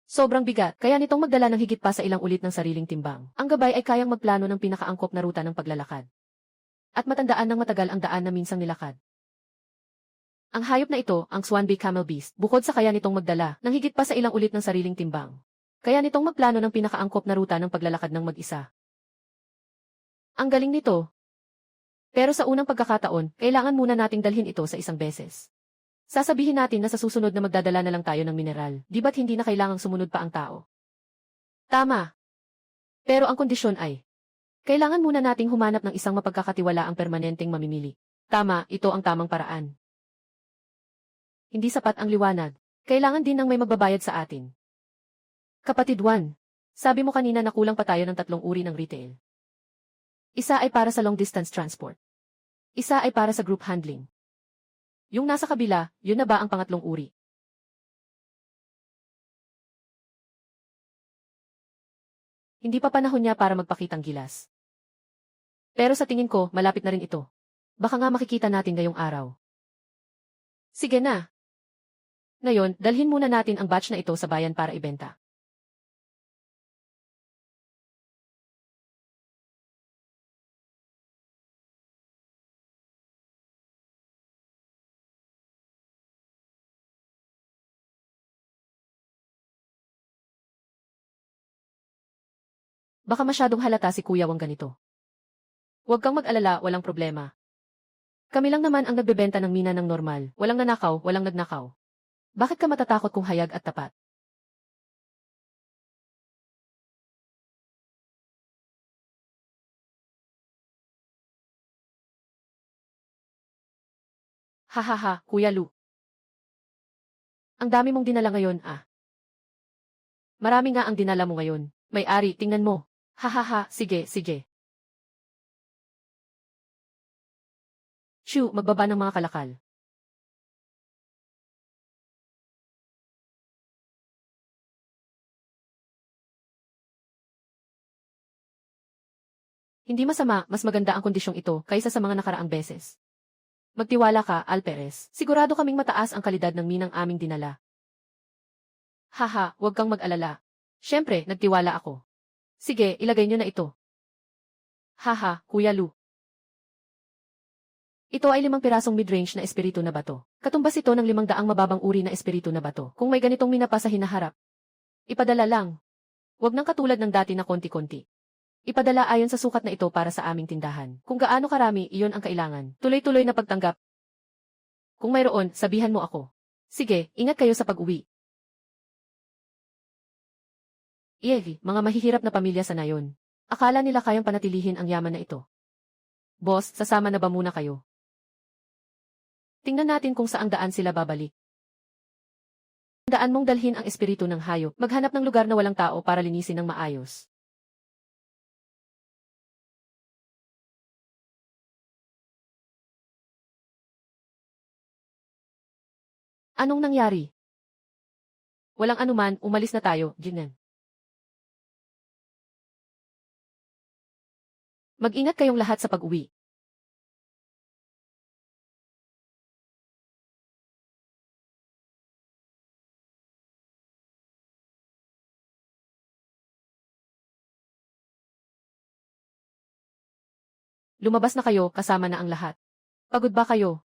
sobrang bigat, kaya nitong magdala ng higit pa sa ilang ulit ng sariling timbang. Ang gabay ay kayang magplano ng pinakaangkop na ruta ng paglalakad. At matandaan ng matagal ang daan na minsang nilakad. Ang hayop na ito, ang Swanby Camel Beast, bukod sa kaya nitong magdala ng higit pa sa ilang ulit ng sariling timbang. Kaya nitong magplano ng pinakaangkop na ruta ng paglalakad ng mag-isa. Ang galing nito. Pero sa unang pagkakataon, kailangan muna nating dalhin ito sa isang beses. Sasabihin natin na sa susunod na magdadala na lang tayo ng mineral, di ba't hindi na kailangang sumunod pa ang tao? Tama. Pero ang kondisyon ay, kailangan muna nating humanap ng isang mapagkakatiwalaang permanenteng mamimili. Tama, ito ang tamang paraan. Hindi sapat ang liwanag. Kailangan din ng may magbabayad sa atin. Kapatid Juan, sabi mo kanina na kulang pa tayo ng 3 uri ng retail. Isa ay para sa long distance transport. Isa ay para sa group handling. Yung nasa kabila, yun na ba ang pangatlong uri? Hindi pa panahon niya para magpakitang gilas. Pero sa tingin ko, malapit na rin ito. Baka nga makikita natin ngayong araw. Sige na. Ngayon, dalhin muna natin ang batch na ito sa bayan para ibenta. Baka masyadong halata si Kuya Wang ganito. Huwag kang mag-alala, walang problema. Kami lang naman ang nagbebenta ng mina ng normal, walang nanakaw, walang nagnakaw. Bakit ka matatakot kung hayag at tapat? Hahaha, Kuya Lu. Ang dami mong dinala ngayon, ah. Marami nga ang dinala mo ngayon. May-ari, tingnan mo. Hahaha, sige, sige. Shoo, magbaba ng mga kalakal. Hindi masama, mas maganda ang kondisyong ito kaysa sa mga nakaraang beses. Magtiwala ka, Al Perez. Sigurado kaming mataas ang kalidad ng minang aming dinala. Haha, huwag kang mag-alala. Siyempre, nagtiwala ako. Sige, ilagay nyo na ito. Haha, Kuya Lu. Ito ay 5 pirasong mid-range na espiritu na bato. Katumbas ito ng 500 mababang uri na espiritu na bato. Kung may ganitong minapa sa hinaharap, ipadala lang. Huwag nang katulad ng dati na konti-konti. Ipadala ayon sa sukat na ito para sa aming tindahan. Kung gaano karami, iyon ang kailangan. Tuloy-tuloy na pagtanggap. Kung mayroon, sabihan mo ako. Sige, ingat kayo sa pag-uwi. Mga mahihirap na pamilya sa nayon. Akala nila kayang panatilihin ang yaman na ito. Boss, sasama na ba muna kayo? Tingnan natin kung saang daan sila babalik. Daan mong dalhin ang espiritu ng hayop. Maghanap ng lugar na walang tao para linisin ng maayos. Anong nangyari? Walang anuman, umalis na tayo, Jinan. Mag-ingat kayong lahat sa pag-uwi. Lumabas na kayo, kasama na ang lahat. Pagod ba kayo?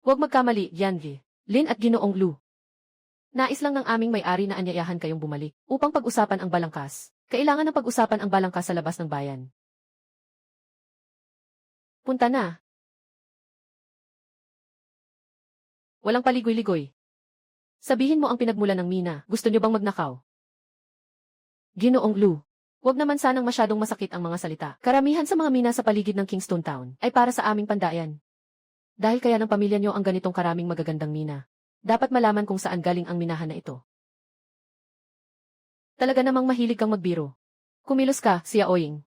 Huwag magkamali, Yanvi. Lin at Ginoong Lu. Nais lang ng aming may-ari na anyayahan kayong bumalik upang pag-usapan ang balangkas. Kailangan ng pag-usapan ang balangkas sa labas ng bayan. Punta na. Walang paligoy-ligoy. Sabihin mo ang pinagmulan ng Mina, gusto niyo bang magnakaw? Ginoong Lu. Huwag naman sanang masyadong masakit ang mga salita. Karamihan sa mga mina sa paligid ng Kingston Town ay para sa aming pandayan. Dahil kaya ng pamilya niyo ang ganitong karaming magagandang mina. Dapat malaman kung saan galing ang minahan na ito. Talaga namang mahilig kang magbiro. Kumilos ka, Sia Oying.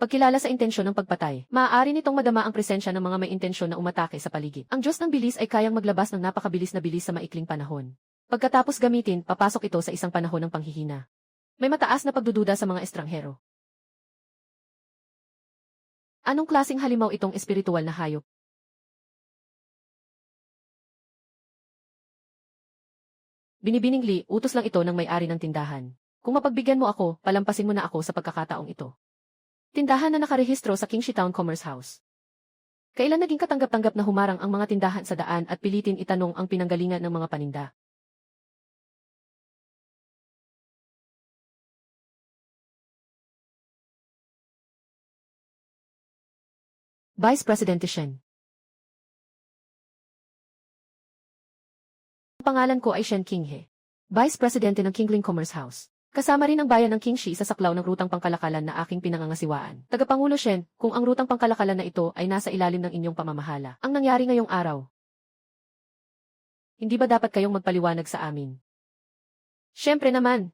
Pagkilala sa intensyon ng pagpatay, maaari nitong madama ang presensya ng mga may intensyon na umatake sa paligid. Ang Diyos ng bilis ay kayang maglabas ng napakabilis na bilis sa maikling panahon. Pagkatapos gamitin, papasok ito sa isang panahon ng panghihina. May mataas na pagdududa sa mga estranghero. Anong klasing halimaw itong espiritual na hayop? Binibining Lee, utos lang ito ng may-ari ng tindahan. Kung mapagbigyan mo ako, palampasin mo na ako sa pagkakataong ito. Tindahan na nakarehistro sa Kingshitown Commerce House. Kailan naging katanggap-tanggap na humarang ang mga tindahan sa daan at pilitin itanong ang pinanggalingan ng mga paninda? Vice President Shen. Ang pangalan ko ay Shen Qinghe, Vice Presidente ng Kingling Commerce House. Kasama rin ang bayan ng Qingxi sa saklaw ng rutang pangkalakalan na aking pinangangasiwaan. Tagapangulo Shen, kung ang rutang pangkalakalan na ito ay nasa ilalim ng inyong pamamahala, ang nangyari ngayong araw, hindi ba dapat kayong magpaliwanag sa amin? Siyempre naman.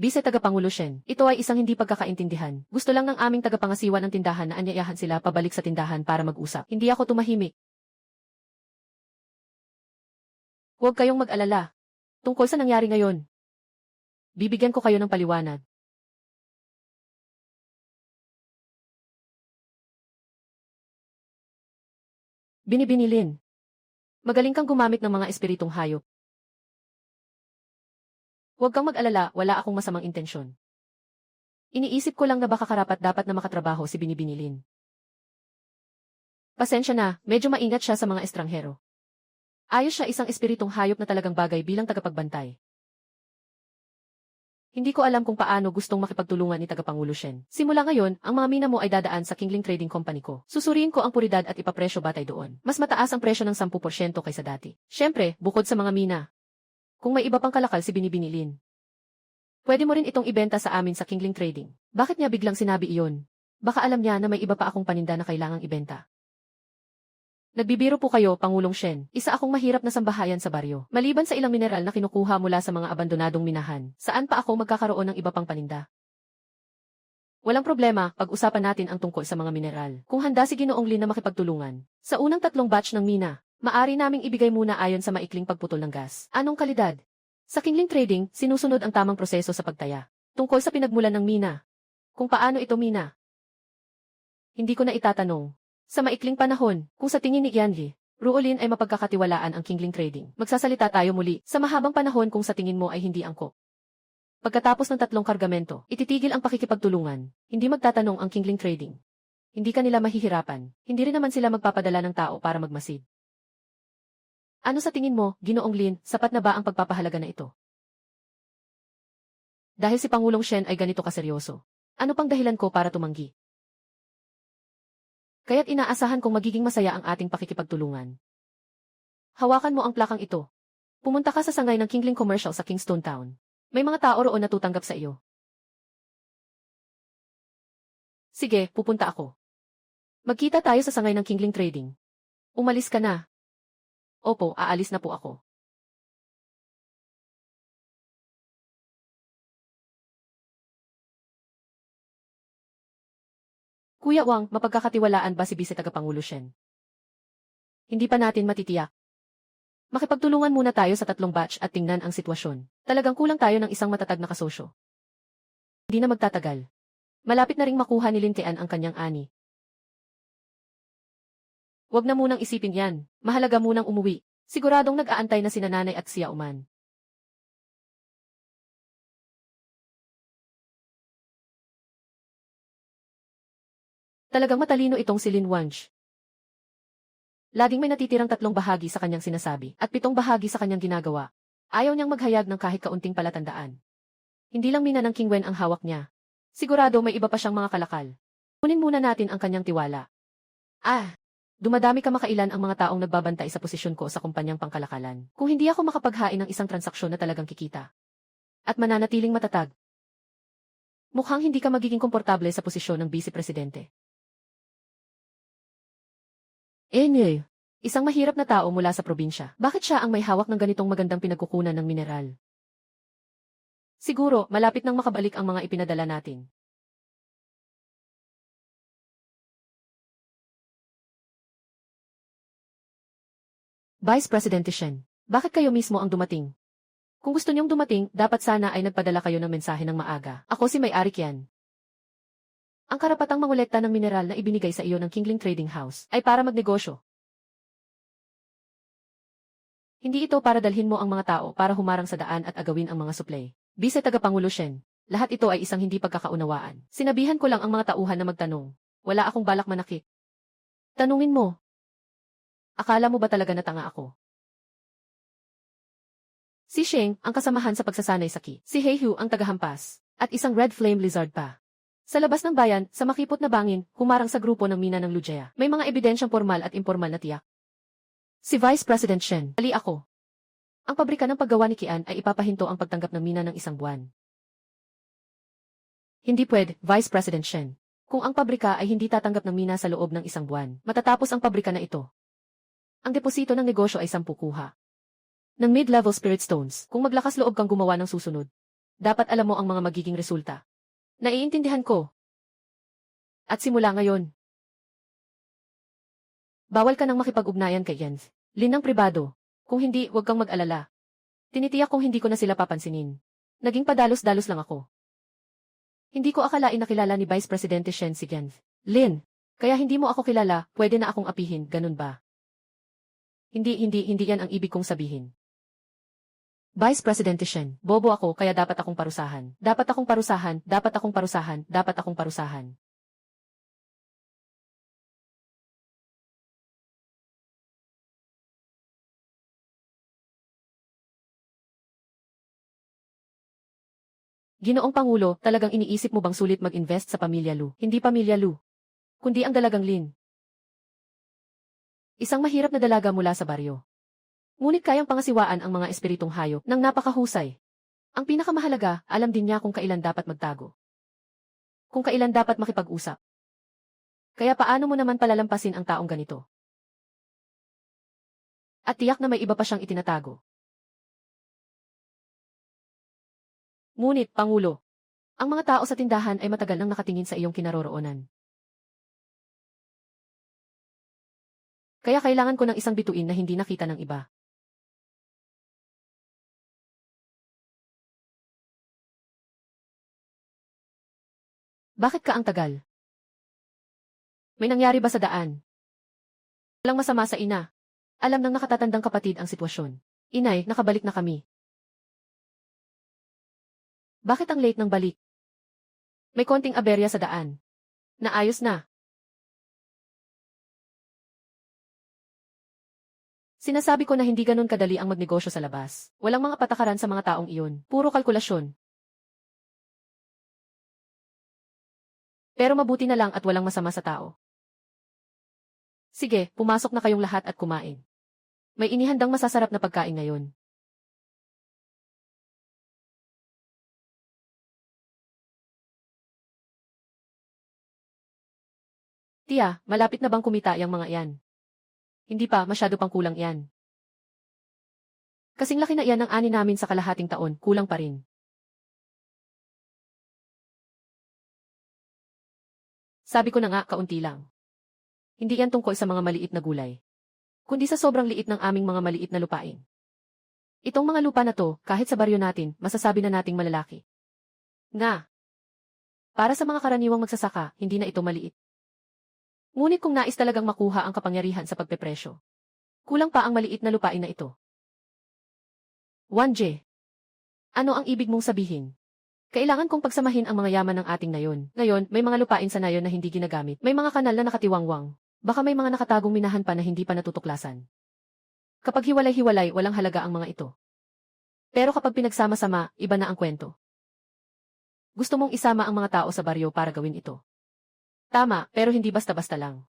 Bise Tagapangulo Shen, ito ay isang hindi pagkakaintindihan. Gusto lang ng aming tagapangasiwa ng tindahan na anyayahan sila pabalik sa tindahan para mag-usap. Hindi ako tumahimik. Huwag kayong mag-alala. Tungkol sa nangyari ngayon, bibigyan ko kayo ng paliwanag. Binibinilin. Magaling kang gumamit ng mga espiritong hayop. Huwag kang mag-alala, wala akong masamang intensyon. Iniisip ko lang na baka karapat-dapat na makatrabaho si Binibinilin. Pasensya na, medyo maingat siya sa mga estranghero. Ayos siya, isang espiritong hayop na talagang bagay bilang tagapagbantay. Hindi ko alam kung paano gustong makipagtulungan ni Tagapangulo Shen. Simula ngayon, ang mga mina mo ay dadaan sa Kingling Trading Company ko. Susuriin ko ang puridad at ipapresyo batay doon. Mas mataas ang presyo ng 10% kaysa dati. Siyempre, bukod sa mga mina. Kung may iba pang kalakal si Binibinilin, pwede mo rin itong ibenta sa amin sa Kingling Trading. Bakit niya biglang sinabi iyon? Baka alam niya na may iba pa akong paninda na kailangang ibenta. Nagbibiro po kayo, Pangulong Shen. Isa akong mahirap na sambahayan sa baryo. Maliban sa ilang mineral na kinukuha mula sa mga abandonadong minahan, saan pa ako magkakaroon ng iba pang paninda? Walang problema, pag-usapan natin ang tungkol sa mga mineral. Kung handa si Ginoong Lin na makipagtulungan, sa unang 3 batch ng mina, maari naming ibigay muna ayon sa maikling pagputol ng gas. Anong kalidad? Sa Kingling Trading, sinusunod ang tamang proseso sa pagtaya. Tungkol sa pinagmulan ng mina. Kung paano ito mina? Hindi ko na itatanong. Sa maikling panahon, kung sa tingin ni Yanli, Ruolin ay mapagkakatiwalaan ang Kingling Trading. Magsasalita tayo muli, sa mahabang panahon kung sa tingin mo ay hindi angkop. Pagkatapos ng 3 kargamento, ititigil ang pakikipagtulungan, hindi magtatanong ang Kingling Trading. Hindi kanila mahihirapan, hindi rin naman sila magpapadala ng tao para magmasid. Ano sa tingin mo, Ginoong Lin, sapat na ba ang pagpapahalaga na ito? Dahil si Pangulong Shen ay ganito kaseryoso. Ano pang dahilan ko para tumanggi? Kaya't inaasahan kong magiging masaya ang ating pakikipagtulungan. Hawakan mo ang plakang ito. Pumunta ka sa sangay ng Kingling Commercial sa Kingston Town. May mga tao roon na tutanggap sa iyo. Sige, pupunta ako. Magkita tayo sa sangay ng Kingling Trading. Umalis ka na. Opo, aalis na po ako. Kuya Wang, mapagkakatiwalaan ba si Vice Tagapangulo Shen? Hindi pa natin matitiyak. Makipagtulungan muna tayo sa 3 batch at tingnan ang sitwasyon. Talagang kulang tayo ng isang matatag na kasosyo. Hindi na magtatagal. Malapit na ring makuha ni Lin Tian ang kanyang ani. Huwag na munang isipin yan. Mahalaga munang umuwi. Siguradong nag-aantay na sina nanay at siya uman. Talagang matalino itong si Lin Wanj. Laging may natitirang 3 bahagi sa kanyang sinasabi at 7 bahagi sa kanyang ginagawa. Ayaw niyang maghayag ng kahit kaunting palatandaan. Hindi lang mina ng King Wen ang hawak niya. Sigurado may iba pa siyang mga kalakal. Kunin muna natin ang kanyang tiwala. Dumadami kamakailan ang mga taong nagbabantay sa posisyon ko sa kumpanyang pangkalakalan. Kung hindi ako makapaghain ng isang transaksyon na talagang kikita at mananatiling matatag, mukhang hindi ka magiging komportable sa posisyon ng Vice Presidente. Isang mahirap na tao mula sa probinsya. Bakit siya ang may hawak ng ganitong magandang pinagkukunan ng mineral? Siguro, malapit nang makabalik ang mga ipinadala natin. Vice President Shen, bakit kayo mismo ang dumating? Kung gusto niyong dumating, dapat sana ay nagpadala kayo ng mensahe ng maaga. Ako si May-ari Qian. Ang karapatang mangolekta ng mineral na ibinigay sa iyo ng Kingling Trading House ay para magnegosyo. Hindi ito para dalhin mo ang mga tao para humarang sa daan at agawin ang mga suplay. Vice Tagapangulo Shen, lahat ito ay isang hindi pagkakaunawaan. Sinabihan ko lang ang mga tauhan na magtanong. Wala akong balak manakit. Tanungin mo. Akala mo ba talaga na tanga ako? Si Sheng, ang kasamahan sa pagsasanay sa ki. Si Heihu, ang tagahampas. At isang Red Flame Lizard pa. Sa labas ng bayan, sa makipot na bangin, humarang sa grupo ng mina ng Lujaya. May mga ebidensyang formal at impormal na tiyak. Si Vice President Shen, ali ako. Ang pabrika ng paggawa ni Qian ay ipapahinto ang pagtanggap ng mina ng 1 buwan. Hindi pwede, Vice President Shen. Kung ang pabrika ay hindi tatanggap ng mina sa loob ng 1 buwan, matatapos ang pabrika na ito. Ang deposito ng negosyo ay 10 kuha. Ng mid-level spirit stones, kung maglakas loob kang gumawa ng susunod. Dapat alam mo ang mga magiging resulta. Naiintindihan ko. At simula ngayon, bawal ka nang makipag-ugnayan kay Jens. Lin ng pribado. Kung hindi, huwag kang mag-alala. Tinitiyak kong hindi ko na sila papansinin. Naging padalos-dalos lang ako. Hindi ko akalain na kilala ni Vice Presidente Shen si Jens. Lin, kaya hindi mo ako kilala, pwede na akong apihin, ganun ba? Hindi yan ang ibig kong sabihin. Vice Presidente Shen, bobo ako kaya dapat akong parusahan. Dapat akong parusahan, dapat akong parusahan, dapat akong parusahan. Ginoong Pangulo, talagang iniisip mo bang sulit mag-invest sa Pamilya Lu? Hindi Pamilya Lu, kundi ang dalagang Lin. Isang mahirap na dalaga mula sa baryo. Ngunit kayang pangasiwaan ang mga espiritong hayop ng napakahusay. Ang pinakamahalaga, alam din niya kung kailan dapat magtago. Kung kailan dapat makipag-usap. Kaya paano mo naman palalampasin ang taong ganito? At tiyak na may iba pa siyang itinatago. Ngunit, Pangulo, ang mga tao sa tindahan ay matagal nang nakatingin sa iyong kinaroroonan. Kaya kailangan ko ng isang bituin na hindi nakita ng iba. Bakit ka ang tagal? May nangyari ba sa daan? Walang masama sa ina. Alam ng nakatatandang kapatid ang sitwasyon. Inay, nakabalik na kami. Bakit ang late ng balik? May konting aberya sa daan. Naayos na. Sinasabi ko na hindi ganun kadali ang magnegosyo sa labas. Walang mga patakaran sa mga taong iyon. Puro kalkulasyon. Pero mabuti na lang at walang masama sa tao. Sige, pumasok na kayong lahat at kumain. May inihandang masasarap na pagkain ngayon. Tia, malapit na bang kumita yang mga iyan? Hindi pa, masyado pang kulang yan. Kasing laki na iyan ng ani namin sa kalahating taon, kulang pa rin. Sabi ko na nga, kaunti lang. Hindi yan tungkol sa mga maliit na gulay. Kundi sa sobrang liit ng aming mga maliit na lupain. Itong mga lupa na to, kahit sa baryo natin, masasabi na nating malalaki. Nga. Para sa mga karaniwang magsasaka, hindi na ito maliit. Ngunit kung nais talagang makuha ang kapangyarihan sa pagpepresyo, kulang pa ang maliit na lupain na ito. 1J. Ano ang ibig mong sabihin? Kailangan kong pagsamahin ang mga yaman ng ating nayon. Ngayon, may mga lupain sa nayon na hindi ginagamit. May mga kanal na nakatiwangwang. Baka may mga nakatagong minahan pa na hindi pa natutuklasan. Kapag hiwalay-hiwalay, walang halaga ang mga ito. Pero kapag pinagsama-sama, iba na ang kwento. Gusto mong isama ang mga tao sa baryo para gawin ito. Tama, pero hindi basta-basta lang.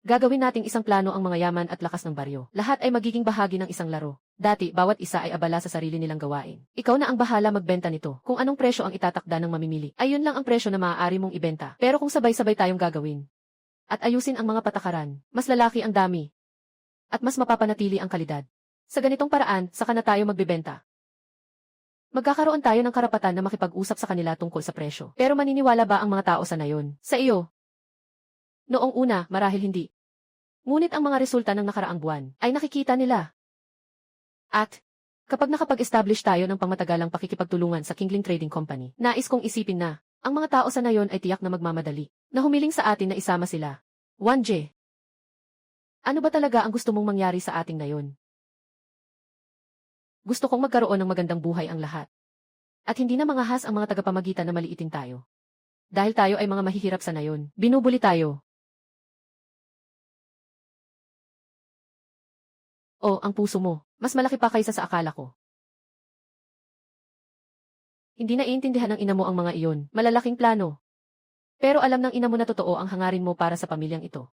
Gagawin nating isang plano ang mga yaman at lakas ng baryo. Lahat ay magiging bahagi ng isang laro. Dati, bawat isa ay abala sa sarili nilang gawain. Ikaw na ang bahala magbenta nito. Kung anong presyo ang itatakda ng mamimili, ayun lang ang presyo na maaari mong ibenta. Pero kung sabay-sabay tayong gagawin at ayusin ang mga patakaran, mas lalaki ang dami at mas mapapanatili ang kalidad. Sa ganitong paraan, saka na tayo magbebenta. Magkakaroon tayo ng karapatan na makipag-usap sa kanila tungkol sa presyo. Pero maniniwala ba ang mga tao sa nayon? Sa iyo? Noong una, marahil hindi. Ngunit ang mga resulta ng nakaraang buwan ay nakikita nila. At, kapag nakapag-establish tayo ng pangmatagalang pakikipagtulungan sa Kingling Trading Company, nais kong isipin na, ang mga tao sa nayon ay tiyak na magmamadali, na humiling sa atin na isama sila. 1J. Ano ba talaga ang gusto mong mangyari sa ating nayon? Gusto kong magkaroon ng magandang buhay ang lahat. At hindi na mangahas ang mga tagapamagitan na maliitin tayo. Dahil tayo ay mga mahihirap sa nayon, binubuli tayo. O, ang puso mo, mas malaki pa kaysa sa akala ko. Hindi naiintindihan ng ina mo ang mga iyon, malalaking plano. Pero alam ng ina mo na totoo ang hangarin mo para sa pamilyang ito.